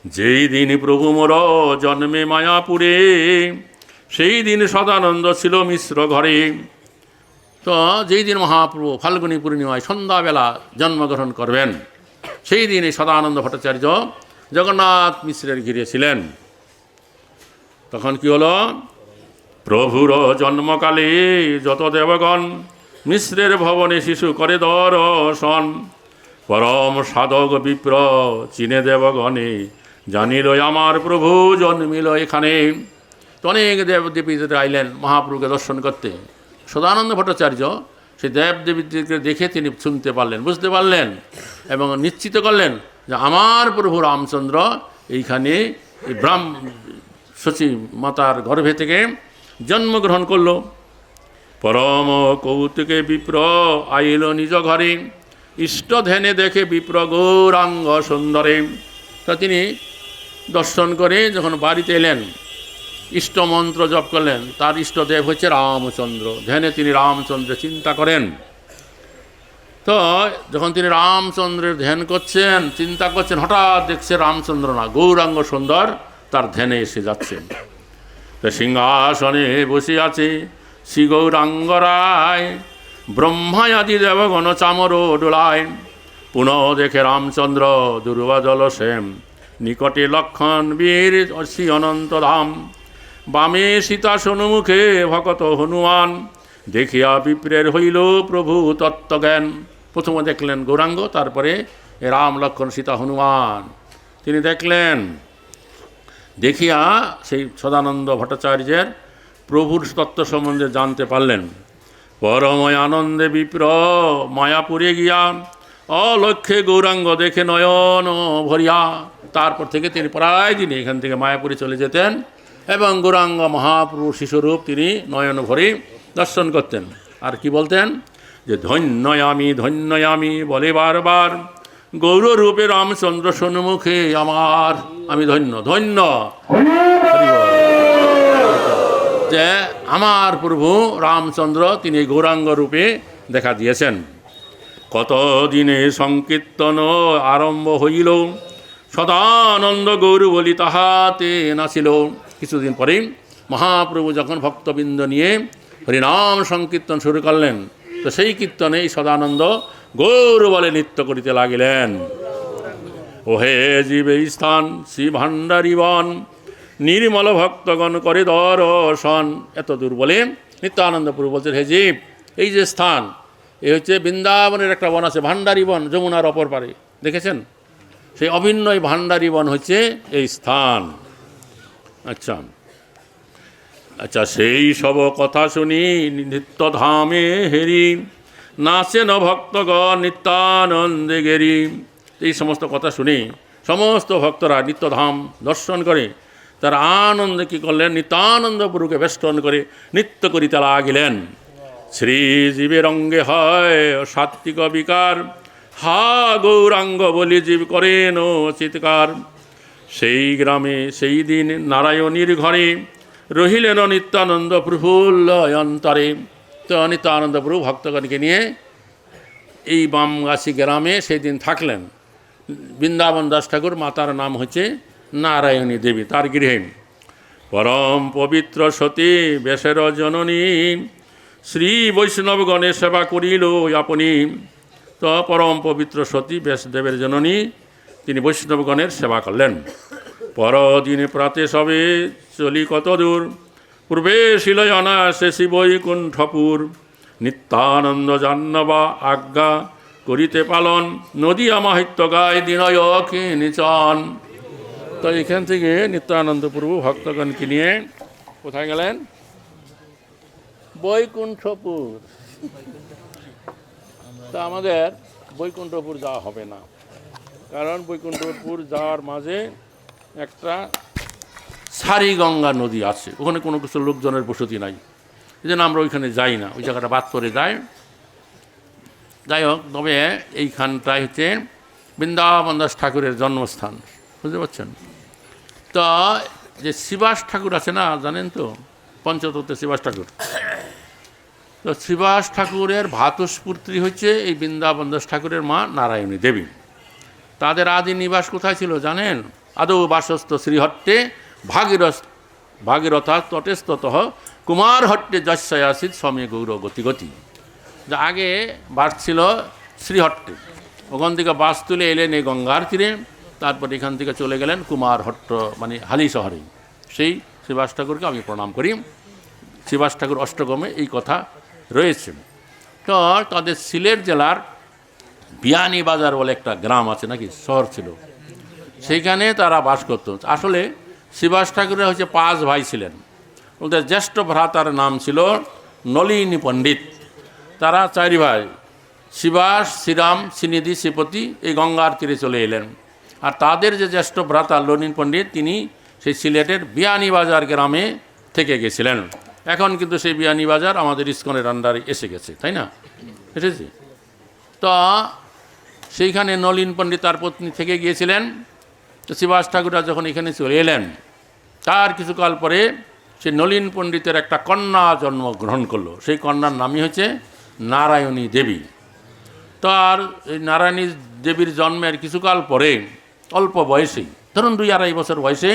যেই দিন প্রভু মোর জন্মে মায়াপুরে, সেই দিন সদানন্দ ছিল মিশ্র ঘরে। তো যেই দিন মহাপ্রভু ফাল্গুনী পূর্ণিমায় সন্ধ্যাবেলা জন্মগ্রহণ করবেন, সেই দিন এই সদানন্দ ভট্টাচার্য জগন্নাথ মিশ্রের ঘিরেছিলেন। তখন কি হলো, প্রভুর জন্মকালে যত দেবগণ মিশ্রের ভবনে শিশু করে দর্শন, পরম সাধক বিপ্র চিনে দেবগণে জানিল আমার প্রভু জন্মিল এখানে। তো অনেক দেবদেবীদের আইলেন মহাপ্রভুকে দর্শন করতে। সদানন্দ ভট্টাচার্য সেই দেবদেবীদেরকে দেখে তিনি শুনতে পারলেন, বুঝতে পারলেন এবং নিশ্চিত করলেন যে আমার প্রভু রামচন্দ্র এইখানে এই সচী মাতার গর্ভে থেকে জন্মগ্রহণ করল। পরম কৌতুকে বিপ্র আইল নিজ ঘরে, ইষ্ট ধ্যানে দেখে বিপ্র গৌরাঙ্গ সুন্দরে। তা তিনি দর্শন করে যখন বাড়িতে এলেন, ইষ্ট মন্ত্র জপ করলেন। তার ইষ্টদেব হচ্ছে রামচন্দ্র। ধ্যানে তিনি রামচন্দ্রের চিন্তা করেন। তো যখন তিনি রামচন্দ্রের ধ্যান করছেন, চিন্তা করছেন, হঠাৎ দেখছে রামচন্দ্র না, গৌরাঙ্গ সুন্দর তার ধ্যানে এসে যাচ্ছেন। তো সিংহাসনে বসে আছে শ্রী গৌরাঙ্গ রায়, ব্রহ্মায়াদি দেবগণ চামর ডোলায়। পুনঃ দেখে রামচন্দ্র দুর্বাদল শ্যাম, নিকটে লক্ষণ বীর শ্রী অনন্ত ধাম। বামে সীতা সন্মুখে ভকত হনুমান, দেখিয়া বিপ্রের হইল প্রভু তত্ত্বজ্ঞান। প্রথমে দেখলেন গৌরাঙ্গ, তারপরে রাম লক্ষণ সীতা হনুমান তিনি দেখলেন। দেখিয়া সেই সদানন্দ ভট্টাচার্যের প্রভুর তত্ত্ব সম্বন্ধে জানতে পারলেন। পরময় আনন্দে বিপ্র মায়াপুরে গিয়া, অলক্ষ্যে গৌরাঙ্গ দেখে নয়ন ভরিয়া। তারপর থেকে তিনি প্রায় দিনে এখান থেকে মায়াপুরে চলে যেতেন এবং গৌরাঙ্গ মহাপ্রভু শিশুরূপ তিনি নয়ন ভরে দর্শন করতেন। আর কি বলতেন যে ধন্য আমি বলে বারবার, গৌররূপে রামচন্দ্র সন্মুখে আমার, আমি ধন্য ধন্য। যে আমার প্রভু রামচন্দ্র তিনি গৌরাঙ্গ রূপে দেখা দিয়েছেন। কত দিনে সংকীর্তন আরম্ভ হইল, সদানন্দ গৌর বলি তাহাতে নাছিল। কিছুদিন পরে মহাপ্রভু যখন ভক্তবৃন্দ নিয়ে হরিনাম সংকীর্তন শুরু করলেন, তো সেই কীর্তনে সদানন্দ গৌর বলে নৃত্য করিতে লাগিলেন। ওহে জীবে স্থান শ্রী ভাণ্ডারী বন, নির্মল ভক্তগণ করে দর্শন। এত দূর বলে নিত্যানন্দ প্রভু বলছেন, হে জীব, এই যে স্থান, এই হচ্ছে বৃন্দাবনের একটা বন আছে, ভাণ্ডারী বন, যমুনার অপর পারে, দেখেছেন? সেই অভিনয় ভাণ্ডারী বন হচ্ছে এই স্থান। আচ্ছা আচ্ছা, সেই সব কথা শুনি নিত্যধামে হেরি, নাচেন ভক্তগণ নিত্যানন্দে গেরি। এই সমস্ত কথা শুনে সমস্ত ভক্তরা নিত্যধাম দর্শন করে তারা আনন্দে কী করলেন, নিত্যানন্দ প্রভুকে বেষ্টন করে নৃত্য করিতে লাগিলেন। শ্রীজীবের অঙ্গে হয় সাত্বিক বিকার, হা গৌরাঙ্গ বলি জীব করেন চিৎকার। সেই গ্রামে সেই দিন নারায়ণীর ঘরে, রহিলেন নিত্যানন্দ প্রফুল্ল অন্তরে। তো নিত্যানন্দ প্রভু ভক্তগণকে নিয়ে এই বামগাছি গ্রামে সেই দিন থাকলেন। বৃন্দাবন দাস ঠাকুর মাতার নাম হচ্ছে নারায়ণী দেবী, তার গৃহে। পরম পবিত্র সতী বেশের জননী, শ্রী বৈষ্ণবগণের সেবা করিল আপনি। তো পরম পবিত্র সতী ব্যাসদেবের জননী তিনি বৈষ্ণবগণের সেবা করলেন। পরদিনে প্রাতে সবে চলি কত দূর, পূর্বে ছিল অনায়াসে শিবৈকুণ্ঠপুর। নিত্যানন্দ জাহ্নবা আজ্ঞা করিতে পালন, নদী মাহিত্য গায় দিনয় নিচন। তো এখান থেকে নিত্যানন্দ প্রভু ভক্তগণকে নিয়ে কোথায় গেলেন? বৈকুণ্ঠপুর। তা আমাদের বৈকুণ্ঠপুর যাওয়া হবে না, কারণ বৈকুণ্ঠপুর যাওয়ার মাঝে একটা সারিগঙ্গা নদী আছে, ওখানে কোনো কিছু লোকজনের বসতি নাই, এই জন্য আমরা ওইখানে যাই না, ওই জায়গাটা বাদ করে যাই। যাই হোক, তবে এইখানটায় হচ্ছে বৃন্দাবন দাস ঠাকুরের জন্মস্থান, বুঝতে পারছেন? তো যে শিবাস ঠাকুর আছে না, জানেন তো, পঞ্চতত্ত্বের শিবাস ঠাকুর। তো শিবাস ঠাকুরের ভ্রাতুষ্পুত্রী হচ্ছে এই বৃন্দাবন দাস ঠাকুরের মা নারায়ণী দেবী। তাদের আদি নিবাস কোথায় ছিল জানেন? আদৌ বাসস্থ শ্রীহট্টে ভাগীরথা তটেস্তত কুমার হট্টে যশায়াসিত সমে গৌর গতি গতি। যে আগে বাস ছিল শ্রীহট্টে, ওখান থেকে বাস তুলে এলেন এই গঙ্গার তীরে, তারপর এখান থেকে চলে গেলেন কুমারহট্ট মানে হালি শহরে। সেই শ্রীবাস ঠাকুরকে আমি প্রণাম করি। শ্রীবাস ঠাকুর অষ্টগমে এই কথা রয়েছে। তো তাদের সিলেট জেলার বিয়ানীবাজার বলে একটা গ্রাম আছে, নাকি শহর ছিল, সেইখানে তারা বাস করত। আসলে শ্রীবাস ঠাকুরের হচ্ছে 5 ভাই ছিলেন। ওদের জ্যেষ্ঠ ভ্রাতার নাম ছিল নলিনী পণ্ডিত। তারা 4 ভাই, শিবাস, শ্রীরাম, শ্রীনিধি, শ্রীপতি এই গঙ্গার তীরে চলে এলেন। আর তাদের যে জ্যেষ্ঠ ভ্রাতা নলিনী পণ্ডিত, তিনি সেই সিলেটের বিয়ানীবাজার গ্রামে থেকে গেছিলেন। এখন কিন্তু সেই বিয়ানীবাজার আমাদের ইস্কনের আন্ডারে এসে গেছে, তাই না? এসেছে তো সেইখানে নলিন পণ্ডিত তার পত্নী থেকে গিয়েছিলেন। তো শ্রীবাস ঠাকুররা যখন এখানে চলে এলেন, তার কিছুকাল পরে সে নলিন পণ্ডিতের একটা কন্যা জন্মগ্রহণ করলো। সেই কন্যার নামই হচ্ছে নারায়ণী দেবী। তো আর এই নারায়ণী দেবীর জন্মের কিছুকাল পরে অল্প বয়সেই, ধরুন 2-2.5 বছর বয়সে,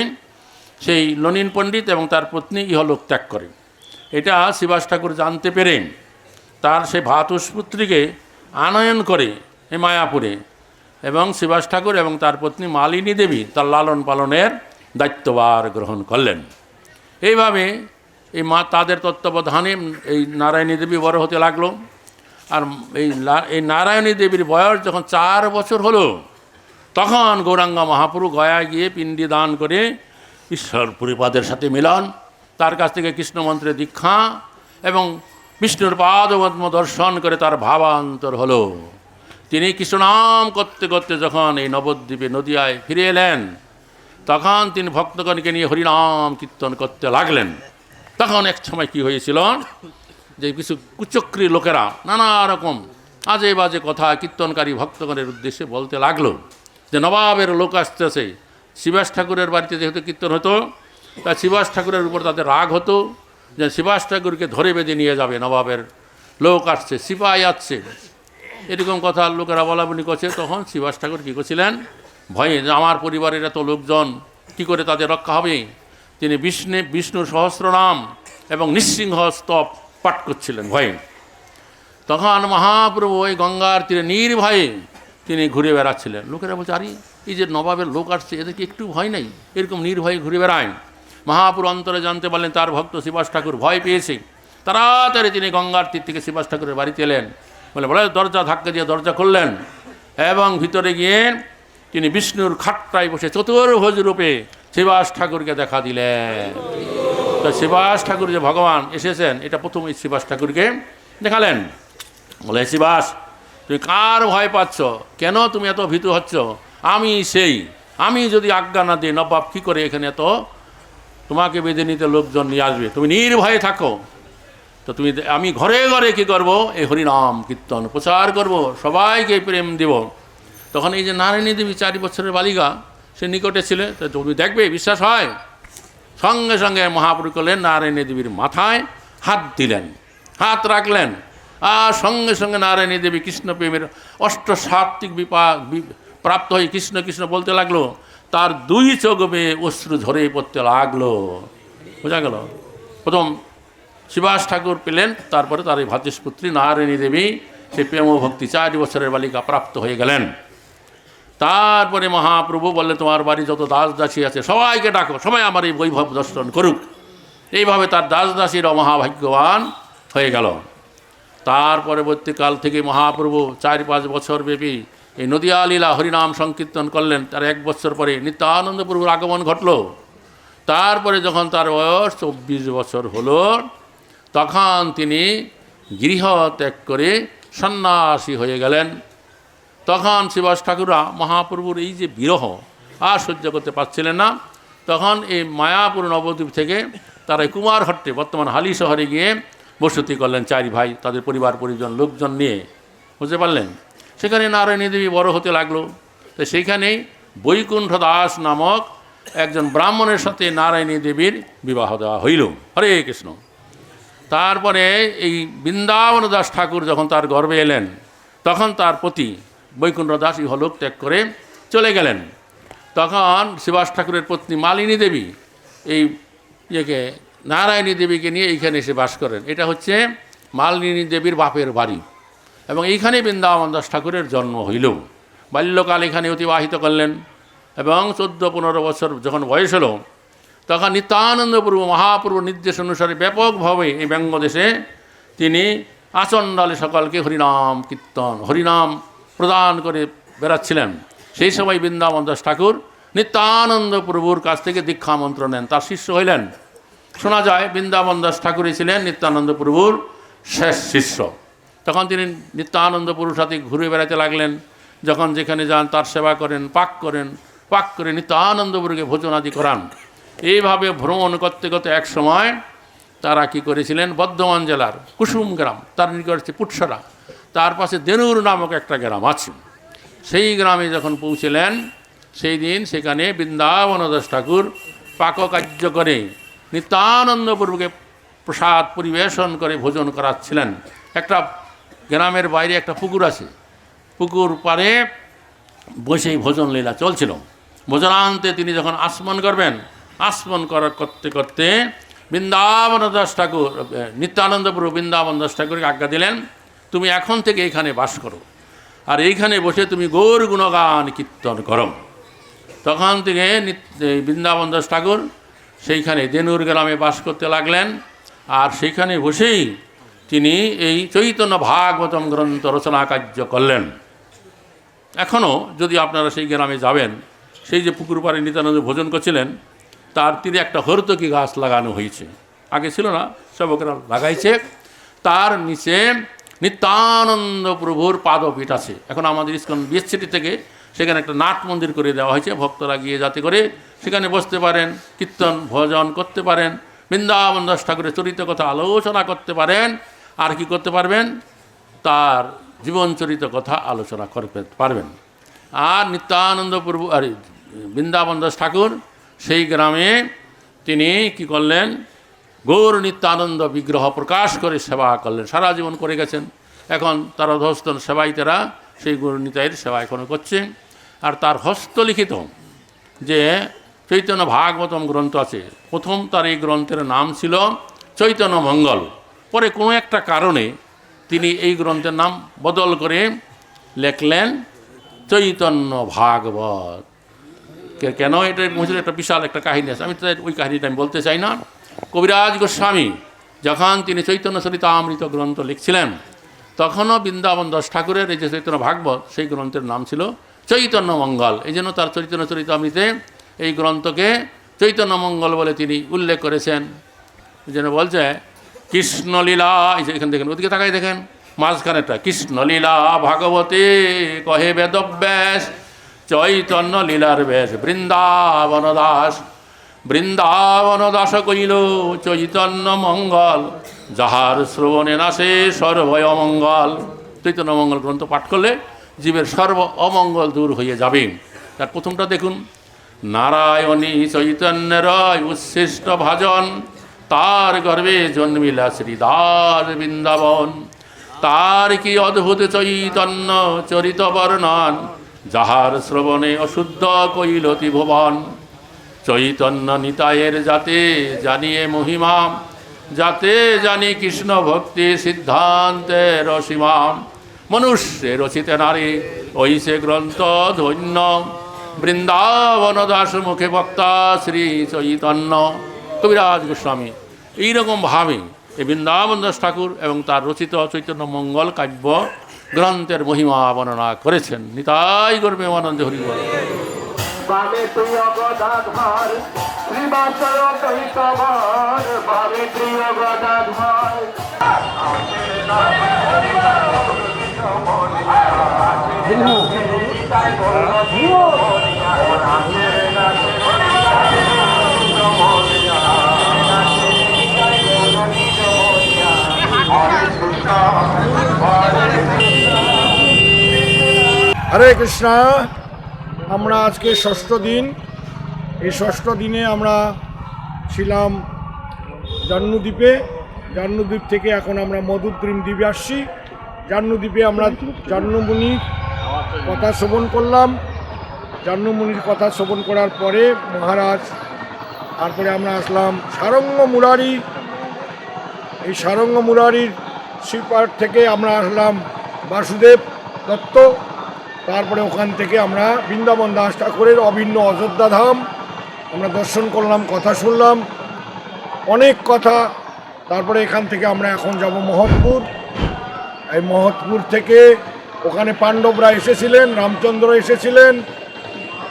সেই নলিন পণ্ডিত এবং তার পত্নী ইহলোক ত্যাগ করে। এটা শ্রীবাস ঠাকুর জানতে পেরে তার সেই ভাতুষপুত্রীকে আনয়ন করে এই মায়াপুরে, এবং শ্রীবাস ঠাকুর এবং তার পত্নী মালিনী দেবী তার লালন পালনের দায়িত্বভার গ্রহণ করলেন। এইভাবে এই তাদের তত্ত্বাবধানে এই নারায়ণী দেবী বড় হতে লাগলো। আর এই নারায়ণী দেবীর বয়স যখন 4 বছর হলো, তখন গৌরাঙ্গ মহাপ্রভু গয়া গিয়ে পিণ্ডি দান করে ঈশ্বর পুরীপাদের সাথে মিলন, তার কাছ থেকে কৃষ্ণমন্ত্রে দীক্ষা এবং বিষ্ণুর পাদপদ্ম দর্শন করে তার ভাবান্তর হলো। তিনি কৃষ্ণনাম করতে করতে যখন এই নবদ্বীপে নদিয়ায় ফিরে এলেন, তখন তিনি ভক্তগণকে নিয়ে হরিনাম কীর্তন করতে লাগলেন। তখন এক সময় কী হয়েছিল, যে কিছু কুচক্রী লোকেরা নানা রকম আজে বাজে কথা কীর্তনকারী ভক্তগণের উদ্দেশ্যে বলতে লাগলো, যে নবাবের লোক আসতেছে। শ্রীবাস ঠাকুরের বাড়িতে যেহেতু কীর্তন হতো, তা শ্রীবাস ঠাকুরের উপর তাদের রাগ হতো, যে শ্রীবাস ঠাকুরকে ধরে বেঁধে নিয়ে যাবে, নবাবের লোক আসছে, সিপাহি আসছে, এরকম কথা লোকেরা বলা বলি করছে। তখন শ্রীবাস ঠাকুর কী করছিলেন, ভয়ে যে আমার পরিবারের এত লোকজন, কী করে তাদের রক্ষা হবে, তিনি বিষ্ণুর সহস্রনাম এবং নৃসিংহ স্তব পাঠ করছিলেন ভয়ে। তখন মহাপ্রভু ওই গঙ্গার তীরে নির্ভয়ে তিনি ঘুরে বেড়াচ্ছিলেন। লোকেরা বলছে, আরে এই যে নবাবের লোক আসছে, এদেরকে একটু ভয় নেই, এরকম নির্ভয়ে ঘুরে বেড়ায়। মহাপ্রভু অন্তরে জানতে পারলেন তার ভক্ত শ্রীবাস ঠাকুর ভয় পেয়েছে। তাড়াতাড়ি তিনি গঙ্গার তীর থেকে শ্রীবাস ঠাকুরের বাড়িতে এলেন। বলে দরজা ধাক্কা দিয়ে দরজা খুললেন, এবং ভিতরে গিয়ে তিনি বিষ্ণুর খাট্টায় বসে চতুর্ভুজ রূপে শ্রীবাস ঠাকুরকে দেখা দিলেন। তো শ্রীবাস ঠাকুর যে ভগবান এসেছেন, এটা প্রথম এই শ্রীবাস ঠাকুরকে দেখালেন। বলে, শ্রীবাস, তুমি কার ভয় পাচ্ছ, কেন তুমি এত ভীতু হচ্ছ? আমি সেই, আমি যদি আজ্ঞা না দিই, নবাব কী করে এখানে এত তোমাকে বেঁধে নিতে লোকজন নিয়ে আসবে? তুমি নির্ভয়ে থাকো। তো তুমি, আমি ঘরে ঘরে কী করবো, এই হরিনাম কীর্তন প্রচার করব, সবাইকে প্রেম দেব। তখন এই যে নারায়ণী দেবী 4 বছরের বালিকা, সে নিকটে ছিলে, তো তুমি দেখবে, বিশ্বাস হয়। সঙ্গে সঙ্গে মহাপ্রভু করলেন, নারায়ণী দেবীর মাথায় হাত দিলেন, হাত রাখলেন, আর সঙ্গে সঙ্গে নারায়ণী দেবী কৃষ্ণ প্রেমের অষ্টসাত্ত্বিক প্রাপ্ত হয়ে কৃষ্ণ কৃষ্ণ বলতে লাগলো। তার 2 চোখ বেয়ে অশ্রু ঝরে পড়তে লাগলো। বোঝা গেল, প্রথম শ্রীবাস ঠাকুর পেলেন, তারপরে তার এই ভাতুষপুত্রী নারায়ণী দেবী সেই প্রেম ভক্তি 4 বছরের বালিকা প্রাপ্ত হয়ে গেলেন। তারপরে মহাপ্রভু বললেন, তোমার বাড়ি যত দাস দাসী আছে সবাইকে ডাকো, সবাই আমার এই বৈভব দর্শন করুক। এইভাবে তার দাস দাসীরা মহাভাগ্যবান হয়ে গেল। তার পরবর্তীকাল থেকে মহাপ্রভু 4-5 বছর ব্যাপী এই নদিয়া লীলা হরিনাম সংকীর্তন করলেন। তার 1 বছর পরে নিত্যানন্দ প্রভুর আগমন ঘটল। তারপরে যখন তার বয়স 24 বছর হলো, তখন তিনি গৃহ ত্যাগ করে সন্ন্যাসী হয়ে গেলেন। তখন শ্রীবাস ঠাকুররা মহাপ্রভুর এই যে বিরহ আর সহ্য করতে পারছিলেন না। তখন এই মায়াপুর নবদ্বীপ থেকে তারা কুমারহট্টে, বর্তমান হালি শহরে গিয়ে বসতি করলেন 4 ভাই, তাদের পরিবার পরিজন লোকজন নিয়ে। বুঝতে পারলেন? সেখানে নারায়ণী দেবী বড় হতে লাগলো। তো সেইখানেই বৈকুণ্ঠ দাস নামক একজন ব্রাহ্মণের সাথে নারায়ণী দেবীর বিবাহ দেওয়া হইল। হরে কৃষ্ণ। তারপরে এই বৃন্দাবন দাস ঠাকুর যখন তার গর্ভে এলেন, তখন তার পতি বৈকুণ্ঠ দাস ইহলোক ত্যাগ করে চলে গেলেন। তখন শ্রীবাস ঠাকুরের পত্নী মালিনী দেবী এই নারায়ণী দেবীকে নিয়ে এইখানে এসে বাস করেন। এটা হচ্ছে মালিনী দেবীর বাপের বাড়ি। এবং এইখানে বৃন্দাবন দাস ঠাকুরের জন্ম হইল। বাল্যকাল এখানে অতিবাহিত করলেন এবং 14-15 বছর যখন বয়স হলো তখন নিত্যানন্দ প্রভু মহাপ্রভুর নির্দেশ অনুসারে ব্যাপকভাবে এই ব্যঙ্গদেশে তিনি আচণ্ডালে সকলকে হরিনাম কীর্তন হরিনাম প্রদান করে বেড়াচ্ছিলেন। সেই সময় বৃন্দাবন দাস ঠাকুর নিত্যানন্দ প্রভুর কাছ থেকে দীক্ষা মন্ত্র নেন, তার শিষ্য হইলেন। শোনা যায় বৃন্দাবন দাস ঠাকুরই ছিলেন নিত্যানন্দ প্রভুর শেষ শিষ্য। তখন তিনি নিত্যানন্দ প্রভুর সাথে ঘুরে বেড়াতে লাগলেন, যখন যেখানে যান তার সেবা করেন, পাক করে নিত্যানন্দ প্রভুকে ভোজন আদি করান। এইভাবে ভ্রমণ করতে করতে এক সময় তারা কি করেছিলেন, বর্ধমান জেলার কুসুম গ্রাম, তার নিকটে পুটসরা, তার পাশে দেনুর নামক একটা গ্রাম আছে, সেই গ্রামে যখন পৌঁছলেন সেই দিন সেখানে বৃন্দাবন দাস ঠাকুর পাককার্য করে নিত্যানন্দ প্রভুকে প্রসাদ পরিবেশন করে ভোজন করাচ্ছিলেন। একটা গ্রামের বাইরে একটা পুকুর আছে, পুকুর পাড়ে বসেই ভোজন লীলা চলছিল। ভোজনান্তে তিনি যখন আসমন করবেন, আসমন করতে করতে বৃন্দাবন দাস ঠাকুর নিত্যানন্দ প্রভু বৃন্দাবন দাস ঠাকুরকে আজ্ঞা দিলেন, তুমি এখন থেকে এখানে বাস করো আর এইখানে বসে তুমি গৌর গুণগান কীর্তন করো। তখন থেকে বৃন্দাবন দাস ঠাকুর সেইখানে দেনুর গ্রামে বাস করতে লাগলেন আর সেইখানে বসেই তিনি এই চৈতন্য ভাগবতম গ্রন্থ রচনা কার্য করলেন। এখনও যদি আপনারা সেই গ্রামে যাবেন, সেই যে পুকুর পাড়ে নিত্যানন্দ ভোজন করছিলেন তার তীরে একটা হরতকি গাছ লাগানো হয়েছে, আগে ছিল না, সেবকরা লাগাইছে। তার নিচে নিত্যানন্দ প্রভুর পাদপীঠ আছে। এখন আমাদের ইস্কন বিএসসিটি থেকে সেখানে একটা নাট মন্দির করে দেওয়া হয়েছে, ভক্তরা গিয়ে যাতে করে সেখানে বসতে পারেন, কীর্তন ভজন করতে পারেন, বৃন্দাবন দাস ঠাকুরের চরিত্র কথা আলোচনা করতে পারেন, আর কি করতে পারবেন, তার জীবনচরিত কথা আলোচনা করতে পারবেন। আর নিত্যানন্দ প্রভু আর বৃন্দাবন দাস ঠাকুর সেই গ্রামে তিনি কি করলেন, গৌর নিত্যানন্দ বিগ্রহ প্রকাশ করে সেবা করলেন, সারা জীবন করে গেছেন। এখন তার অধস্থ সেবায়িতেরা সেই গৌর নিতাইয়ের সেবা এখনও করছে। আর তার হস্তলিখিত যে চৈতন্য ভাগবতম গ্রন্থ আছে, প্রথম তার এই গ্রন্থের নাম ছিল চৈতন্য মঙ্গল, পরে কোনো একটা কারণে তিনি এই গ্রন্থের নাম বদল করে লেখলেন চৈতন্য ভাগবত। কেন এটা মধ্যে একটা বিশাল একটা কাহিনী আছে, আমি তো ওই কাহিনীটা আমি বলতে চাই না। কবিরাজ গোস্বামী যখন তিনি চৈতন্য চরিতামৃত গ্রন্থ লিখছিলেন তখনও বৃন্দাবন দাস ঠাকুরের এই যে চৈতন্য ভাগবত সেই গ্রন্থের নাম ছিল চৈতন্য মঙ্গল। এই জন্য তার চৈতন্য চরিতামৃতে এই গ্রন্থকে চৈতন্য মঙ্গল বলে তিনি উল্লেখ করেছেন। এই জন্য বলছে কৃষ্ণলীলা, এখানে দেখেন, ওদিকে তাকাই দেখেন মাঝখানেটা, কৃষ্ণলীলা ভাগবতে কহে বেদব্যাস চৈতন্য লীলার বেশ বৃন্দাবন দাস, বৃন্দাবন দাস কইল চৈতন্য মঙ্গল, যাহার শ্রবণে নাশে সর্বয় অমঙ্গল। চৈতন্য মঙ্গল গ্রন্থ পাঠ করলে জীবের সর্ব অমঙ্গল দূর হয়ে যাবে। তার প্রথমটা দেখুন, নারায়ণী চৈতন্যের উচ্ছিষ্ট ভাজন, তার গর্ভে জন্মিলা শ্রীদাস বৃন্দাবন, তার কি অদ্ভুত চৈতন্য চরিত বর্ণন, যাহার শ্রবণে অশুদ্ধ কইল ত্রিভুবন। চৈতন্য নিতায়ের যাতে জানিয়ে মহিমা, যাতে জানি কৃষ্ণ ভক্তি সিদ্ধান্তের অসীমা, মনুষ্যে রচিতে নারী ওই সে গ্রন্থ ধন্য, বৃন্দাবন দাস মুখে বক্তা শ্রী চৈতন্য। কবিরাজ গোস্বামী এইরকমভাবে এই বৃন্দাবন দাস ঠাকুর এবং তার রচিত চৈতন্য মঙ্গল কাব্য গ্রন্থের মহিমা বর্ণনা করেছেন। নিতাই গর্বে আনন্দে হরি বল। বাবে প্রিয় গদাধর শ্রীবাসর কৈতবর, বাবে প্রিয় গদাধর হরে কৃষ্ণ। আমরা আজকে ষষ্ঠ দিন, এই ষষ্ঠ দিনে আমরা ছিলাম জাহ্নবীপে। জাহ্নবীপ থেকে এখন আমরা মধুদ্রীম দ্বীপে আসছি। জাহ্নবীপে আমরা জাহ্নমুনির কথা শ্রবণ করলাম। জাহ্নমুনির কথা শ্রবণ করার পরে মহারাজ তারপরে আমরা আসলাম সারঙ্গ মুরারি। এই সারঙ্গ মুরারির শ্রীপাঠ থেকে আমরা আসলাম বাসুদেব দত্ত। তারপরে ওখান থেকে আমরা বৃন্দাবন দাস ঠাকুরের অভিন্ন অযোধ্যা ধাম আমরা দর্শন করলাম, কথা শুনলাম অনেক কথা। তারপরে এখান থেকে আমরা এখন যাব মহৎপুর। এই মহৎপুর থেকে ওখানে পাণ্ডবরা এসেছিলেন, রামচন্দ্র এসেছিলেন,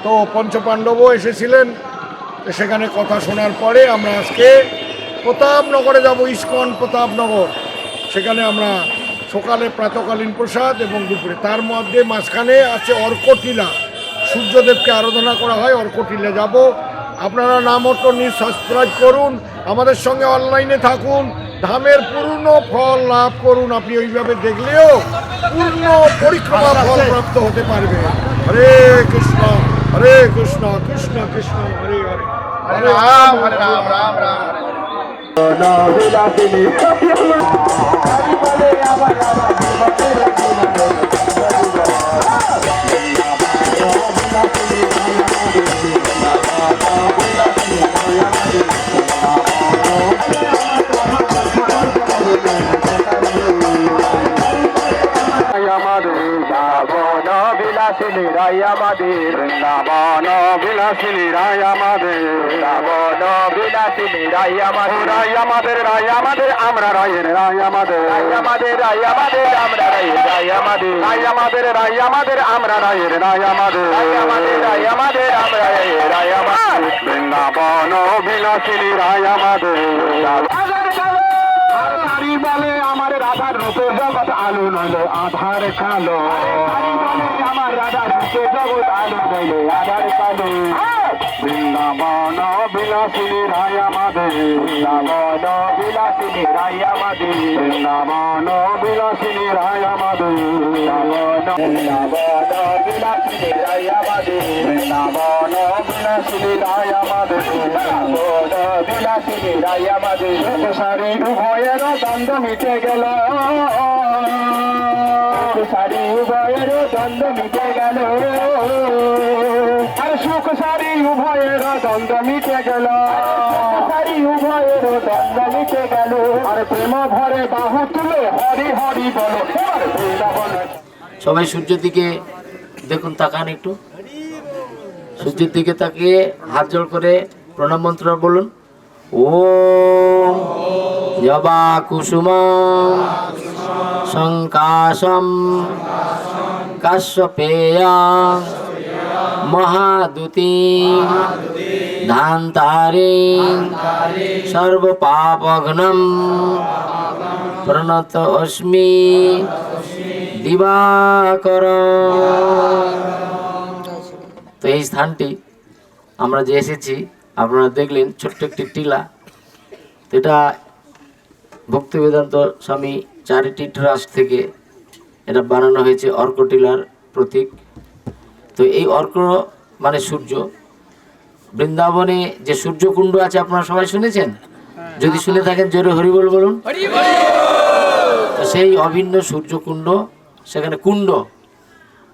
তো পঞ্চপাণ্ডবও এসেছিলেন। তো সেখানে কথা শোনার পরে আমরা আজকে প্রতাপনগরে যাব, ইস্কন প্রতাপনগর। সেখানে আমরা সকালে প্রাতকালীন প্রসাদ এবং দুপুরে, তার মধ্যে মাঝখানে আছে অর্কটিলা, সূর্যদেবকে আরাধনা করা হয়, অর্কটিলা যাব। আপনারা নাম অটো সাবস্ক্রাইব করুন, আমাদের সঙ্গে অনলাইনে থাকুন, ধামের পূর্ণ ফল লাভ করুন। আপনি ওইভাবে দেখলেও পূর্ণ পরিক্রমা ফল প্রাপ্ত হতে পারবে। হরে কৃষ্ণ হরে কৃষ্ণ কৃষ্ণ কৃষ্ণ হরে হরে, হরে রাম হরে রাম রাম রাম হরে বৃন্দাবন বিলাসিনী রায় আমাদের, বৃন্দাবন বিলাসিনী রায় আমাদের, রায় আমাদের, রায় আমাদের, আমরা রায়ের রায় আমাদের, রায় আমাদের, রায় আমাদের, আমরা রায়ের রায় আমাদের, রায় আমাদের, রায় আমাদের, আমরা রায়ের রায় আমাদের, রায় আমাদের, রায় আমাদের, আমরা রায়ের রায় আমাদের, বৃন্দাবন বিলাসিনী রায় আমাদের। বলে আমার রাধার রূপে জগৎ আলো নইলে আধার কালো, আমার রাধার রূপে জগৎ আলো নইলে আধার কালো। বৃন্দাবন বিলাসিনী রায় আমাদের, বৃন্দাবন বিলাসিনী রায় আমাদের, বৃন্দাবন বিলাসিনী রায় আমাদের, বৃন্দাবন বিলাসিনী রায় আমাদের, বৃন্দাবন বিলাসিনী রায় আমাদের, বৃন্দাবন বিলাসিনী রায় আমাদের। সারি উভয়ের দ্বন্দ্ব মিটে গেল, সারি উভয়ের দ্বন্দ্ব মিটে গেল, আর সুখ সারি উভয়ের দ্বন্দ্ব মিটে গেল, সারি উভয়ের দ্বন্দ্ব মিটে গেল, আর প্রেম ভরে বাহু তুলে হরি হরি বলো। সবাই সূর্যের দিকে দেখুন, তাকান একটু, সূর্যের দিকে তাকিয়ে হাত জোড় করে প্রণাম মন্ত্র বলুন। ওম জবা কুসুমং সংকাশম কাশ্যপেয়ং মহাদুতিং ধান্তারিং সর্বপাপঘ্নম প্রণত অস্মি দিবাকরং। তো এই স্থানটি আমরা যে এসেছি, আপনারা দেখলেন ছোট্ট একটি টিলা। তো এটা ভক্তি বেদান্ত স্বামী চ্যারিটি ট্রাস্ট থেকে এটা বানানো হয়েছে অর্কটিলার প্রতীক। তো এই অর্ক মানে সূর্য। বৃন্দাবনে যে সূর্যকুণ্ড আছে আপনারা সবাই শুনেছেন? যদি শুনে থাকেন জোরে হরি বল বলুন। তো সেই অভিন্ন সূর্যকুণ্ড, সেখানে কুণ্ড,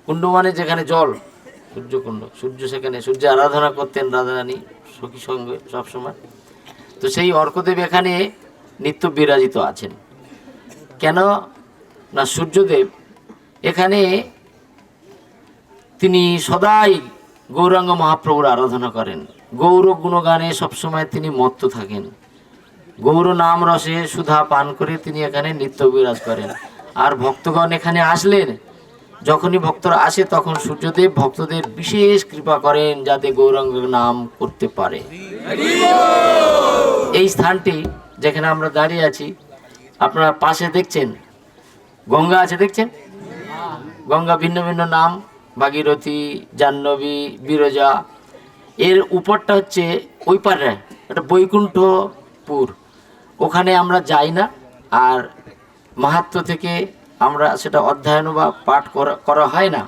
কুণ্ড মানে যেখানে জল, সূর্যকুণ্ড, সূর্য সেখানে সূর্য আরাধনা করতেন রাধারানী সখী সঙ্গে সবসময়। তো সেই অর্কদেব এখানে নিত্য বিরাজিত আছেন। কেন না সূর্যদেব এখানে তিনি সদাই গৌরাঙ্গ মহাপ্রভুর আরাধনা করেন, গৌর গুণগানে সবসময় তিনি মত্ত থাকেন, গৌর নাম রসে সুধা পান করে তিনি এখানে নিত্য বিরাজ করেন। আর ভক্তগণ এখানে আসলেন, যখনই ভক্তরা আসে তখন সূর্যদেব ভক্তদের বিশেষ কৃপা করেন যাতে গৌরাঙ্গ নাম করতে পারে। এই স্থানটি যেখানে আমরা দাঁড়িয়ে আছি, আপনারা পাশে দেখছেন গঙ্গা আছে, দেখছেন গঙ্গা ভিন্ন ভিন্ন নাম, ভাগীরথী, জাহ্নবী, বিরজা। এর উপরটা হচ্ছে ওই পারে এটা বৈকুণ্ঠপুর, ওখানে আমরা যাই না। আর মাহাত্ম্য থেকে আমরা সেটা অধ্যয়ন বা পাঠ করা হয় না।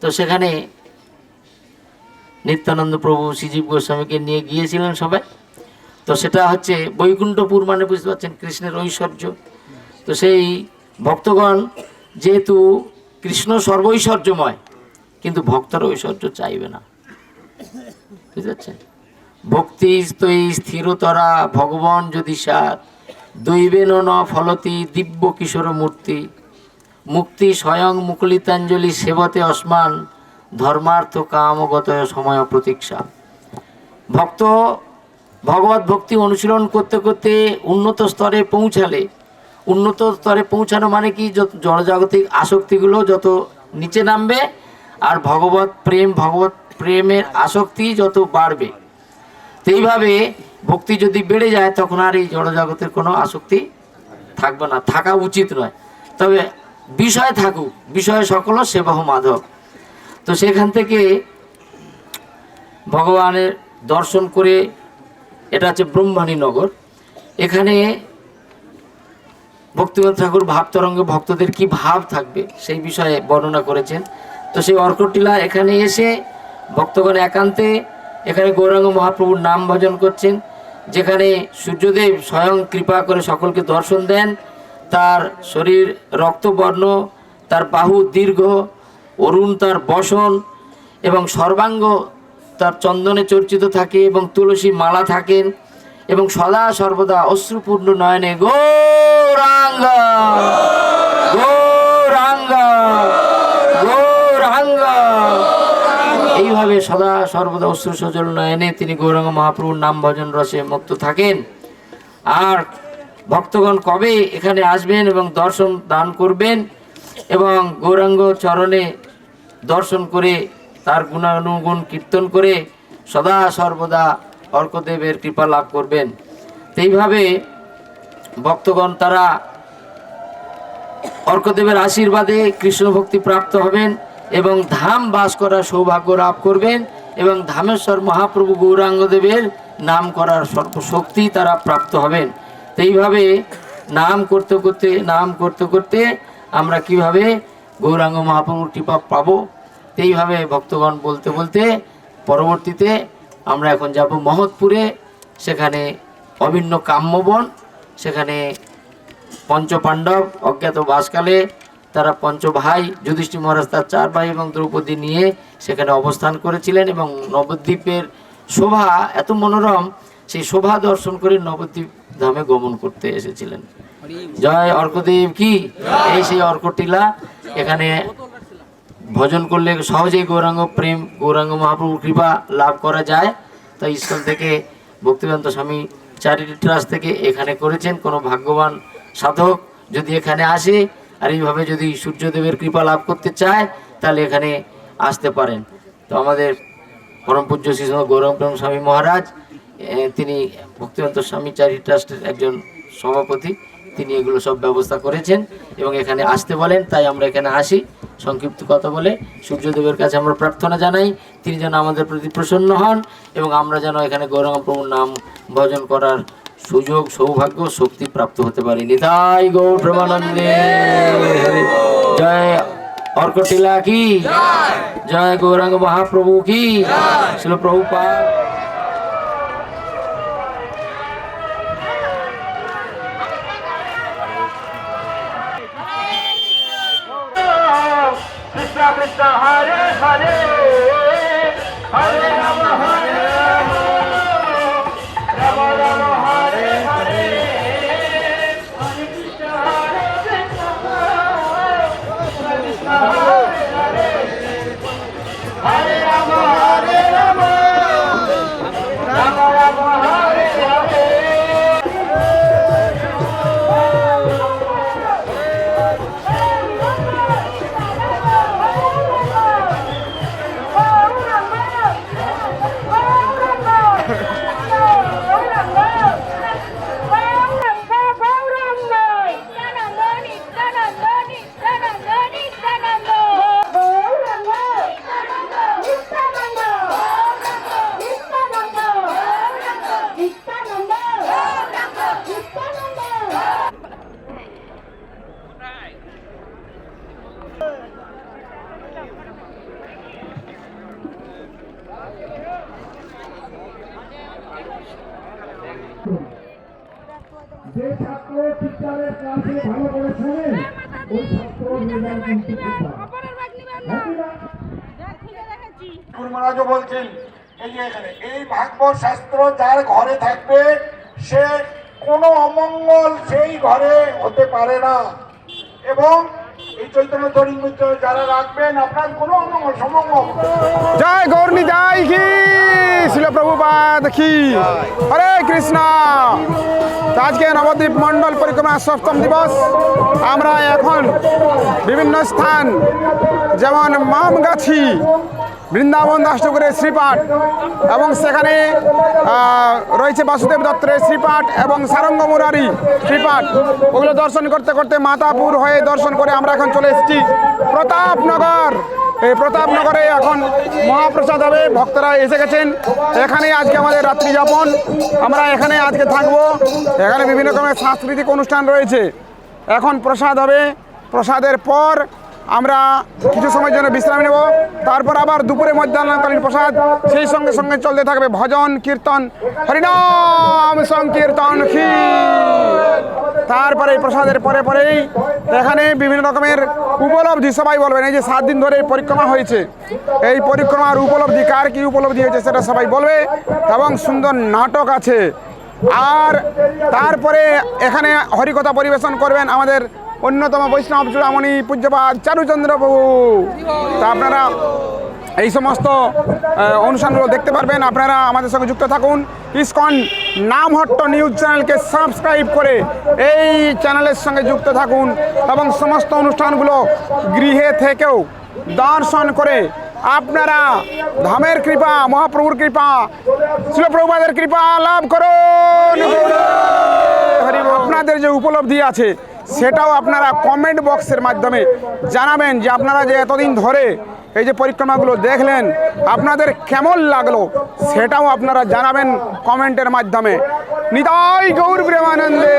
তো সেখানে নিত্যানন্দ প্রভু শ্রীজীব গোস্বামীকে নিয়ে গিয়েছিলেন সবাই। তো সেটা হচ্ছে বৈকুণ্ঠপুর, মানে বুঝতে পারছেন কৃষ্ণের ঐশ্বর্য। তো সেই ভক্তগণ যেহেতু কৃষ্ণ সর্বৈশ্বর্যময়, কিন্তু ভক্তর ঐশ্বর্য চাইবে না, বুঝতে পারছেন? ভক্তি স্তৈ স্থিরতরা ভগবান যদি সাত দৈবেন ন ফলতি দিব্য কিশোর মূর্তি মুক্তি স্বয়ং মুকুলিতাঞ্জলি সেবতে অস্মান ধর্মার্থ কামগত সময় প্রতীক্ষা। ভক্ত ভগবত ভক্তি অনুশীলন করতে করতে উন্নত স্তরে পৌঁছানো মানে কি, যত জড়জাগতিক আসক্তিগুলো যত নিচে নামবে আর ভগবত প্রেমের আসক্তি যত বাড়বে, তো এইভাবে ভক্তি যদি বেড়ে যায় তখন আর এই জড়জগতের কোনো আসক্তি থাকবে না, থাকা উচিত নয়। তবে বিষয় থাকুক, বিষয় সকল সেবাহ মাধব। তো সেখান থেকে ভগবানের দর্শন করে, এটা হচ্ছে ব্রহ্মাণী নগর, এখানে ভক্তিবত ঠাকুর ভাবতরঙ্গে ভক্তদের কি ভাব থাকবে সেই বিষয়ে বর্ণনা করেছেন। তো সেই অর্কটিলা এখানে এসে ভক্তগণ একান্তে এখানে গৌরাঙ্গ মহাপ্রভুর নাম ভজন করছেন, যেখানে সূর্যদেব স্বয়ং কৃপা করে সকলকে দর্শন দেন। তার শরীর রক্তবর্ণ, তার বাহু দীর্ঘ, অরুণ তার বসন এবং সর্বাঙ্গ তার চন্দনে চর্চিত থাকে এবং তুলসী মালা থাকেন এবং সদা সর্বদা অশ্রুপূর্ণ নয়নে গৌরাঙ্গ গৌরাঙ্গ গৌরাঙ্গ এইভাবে সদা সর্বদা অশ্রু সজল নয়নে তিনি গৌরাঙ্গ মহাপ্রভুর নাম ভজন রসে মুক্ত থাকেন। আর ভক্তগণ কবে এখানে আসবেন এবং দর্শন দান করবেন এবং গৌরাঙ্গ চরণে দর্শন করে তার গুণানুগুণ কীর্তন করে সদা সর্বদা অর্কদেবের কৃপা লাভ করবেন। এইভাবে ভক্তগণ তারা অর্কদেবের আশীর্বাদে কৃষ্ণ ভক্তি প্রাপ্ত হবেন এবং ধাম বাস করার সৌভাগ্য লাভ করবেন এবং ধামেশ্বর মহাপ্রভু গৌরাঙ্গদেবের নাম করার সর্বশক্তি তারা প্রাপ্ত হবেন। তো এইভাবে নাম করতে করতে আমরা কিভাবে গৌরাঙ্গ মহাপ্রভুর কৃপা পাবো, এইভাবে ভক্তগণ বলতে বলতে পরবর্তীতে আমরা এখন যাব মহৎপুরে। সেখানে অভিন্ন কাম্যবন, সেখানে পঞ্চপাণ্ডব অজ্ঞাত বাসকালে তারা পঞ্চভাই, যুধিষ্ঠির মহারাজ তার 4 ভাই এবং দ্রৌপদী নিয়ে সেখানে অবস্থান করেছিলেন এবং নবদ্বীপের শোভা এত মনোরম, সেই শোভা দর্শন করে নবদ্বীপ ধামে গমন করতে এসেছিলেন। জয় অর্কদেব কি। এই সেই অর্কটিলা, এখানে ভজন করলে সহজেই গৌরাঙ্গ মহাপ্রভুর কৃপা লাভ করা যায়। তাই ইস্কন থেকে ভক্তিবেদান্ত স্বামী চ্যারিটি ট্রাস্ট থেকে এখানে করেছেন। কোনো ভাগ্যবান সাধক যদি এখানে আসে আর এইভাবে যদি সূর্যদেবের কৃপা লাভ করতে চায় তাহলে এখানে আসতে পারেন। তো আমাদের পরম পূজ্য শ্রী গৌরাঙ্গ স্বামী মহারাজ, তিনি ভক্তিবেদান্ত স্বামী চ্যারিটি ট্রাস্টের একজন সভাপতি, তিনি এগুলো সব ব্যবস্থা করেছেন এবং এখানে আসতে বলেন। তাই আমরা এখানে আসি, সংক্ষিপ্ত কথা বলে সূর্যদেবের কাছে আমরা প্রার্থনা জানাই তিনি যেন আমাদের প্রতি প্রসন্ন হন এবং আমরা যেন এখানে গৌরাঙ্গ প্রভুর নাম ভজন করার সুযোগ সৌভাগ্য শক্তি প্রাপ্ত হতে পারি। নিতাই গৌর প্রেমানন্দে। জয় অর্কটিলা কি, জয় গৌরাঙ্গ মহাপ্রভু কি, Srila Prabhupada. Krishna Krishna Hare Hare Hare Rama Hare Rama Rama Rama Hare Hare Hare Krishna Hare Krishna Krishna Hare Hare Hare Rama Hare Rama Rama Rama Hare Hare যে ছাত্র টিচারের ক্লাসে ভালো করে শোনে ওই ছাত্র রেজাল্ট কিন্তু মহারাজও বলছেন এই যে এখানে এই ভাগবত শাস্ত্র যার ঘরে থাকবে সে কোনো অমঙ্গল সেই ঘরে হতে পারে না। এবং এই চৈতন্য তরুণ মিত্র যারা রাখবেন আপনার কোনো অমঙ্গল সমঙ্গল। জয় গৌরনী জয় কি শিল প্রভুপাদ কি হরে কৃষ্ণ। তো আজকে নবদ্বীপ মণ্ডল পরিক্রমা 7ম দিবস। আমরা এখন বিভিন্ন স্থান যেমন মামগাছি, বৃন্দাবন দাস ঠাকুরের শ্রীপাঠ এবং সেখানে রয়েছে বাসুদেব দত্তের শ্রীপাঠ এবং সারঙ্গ মুরারি শ্রীপাঠ, ওগুলো দর্শন করতে করতে মাতাপুর হয়ে দর্শন করে আমরা এখন চলে এসেছি প্রতাপনগর। এই প্রতাপনগরে এখন মহাপ্রসাদ হবে, ভক্তরা এসে গেছেন। এখানে আজকে আমাদের রাত্রি যাপন, আমরা এখানে আজকে থাকবো। এখানে বিভিন্ন রকমের সাংস্কৃতিক অনুষ্ঠান রয়েছে। এখন প্রসাদ হবে, প্রসাদের পর আমরা কিছু সময়ের জন্য বিশ্রাম নেব, তারপর আবার দুপুরে মধ্যাহ্নকালীন প্রসাদ, সেই সঙ্গে সঙ্গে চলতে থাকবে ভজন কীর্তন, হরিনাম সংকীর্তন কি। তারপরে এই প্রসাদের পরে পরেই এখানে বিভিন্ন রকমের উপলব্ধি সবাই বলবেন। এই যে 7 দিন ধরে পরিক্রমা হয়েছে, এই পরিক্রমার উপলব্ধি, কার কি উপলব্ধি হয়েছে সেটা সবাই বলবে, এবং সুন্দর নাটক আছে। আর তারপরে এখানে হরিকথা পরিবেশন করবেন আমাদের অন্যতম বৈষ্ণব চূড়ামণি পূজ্যপাদ চারুচন্দ্র প্রভু। তা আপনারা এই সমস্ত অনুষ্ঠানগুলো দেখতে পারবেন। আপনারা আমাদের সঙ্গে যুক্ত থাকুন। ইসকন নামহট্ট নিউজ চ্যানেলকে সাবস্ক্রাইব করে এই চ্যানেলের সঙ্গে যুক্ত থাকুন এবং সমস্ত অনুষ্ঠানগুলো গৃহে থেকেও দর্শন করে আপনারা ধামের কৃপা, মহাপ্রভুর কৃপা, শিল প্রভুপাদের কৃপা লাভ করুন। আপনাদের যে উপলব্ধি আছে সেটাও আপনারা কমেন্ট বক্সের মাধ্যমে জানাবেন যে আপনারা যে এতদিন ধরে এই যে পরিক্রমাগুলো দেখলেন আপনাদের কেমন লাগলো, সেটাও আপনারা জানাবেন কমেন্টের মাধ্যমে। নিতাই গৌর প্রেমানন্দে।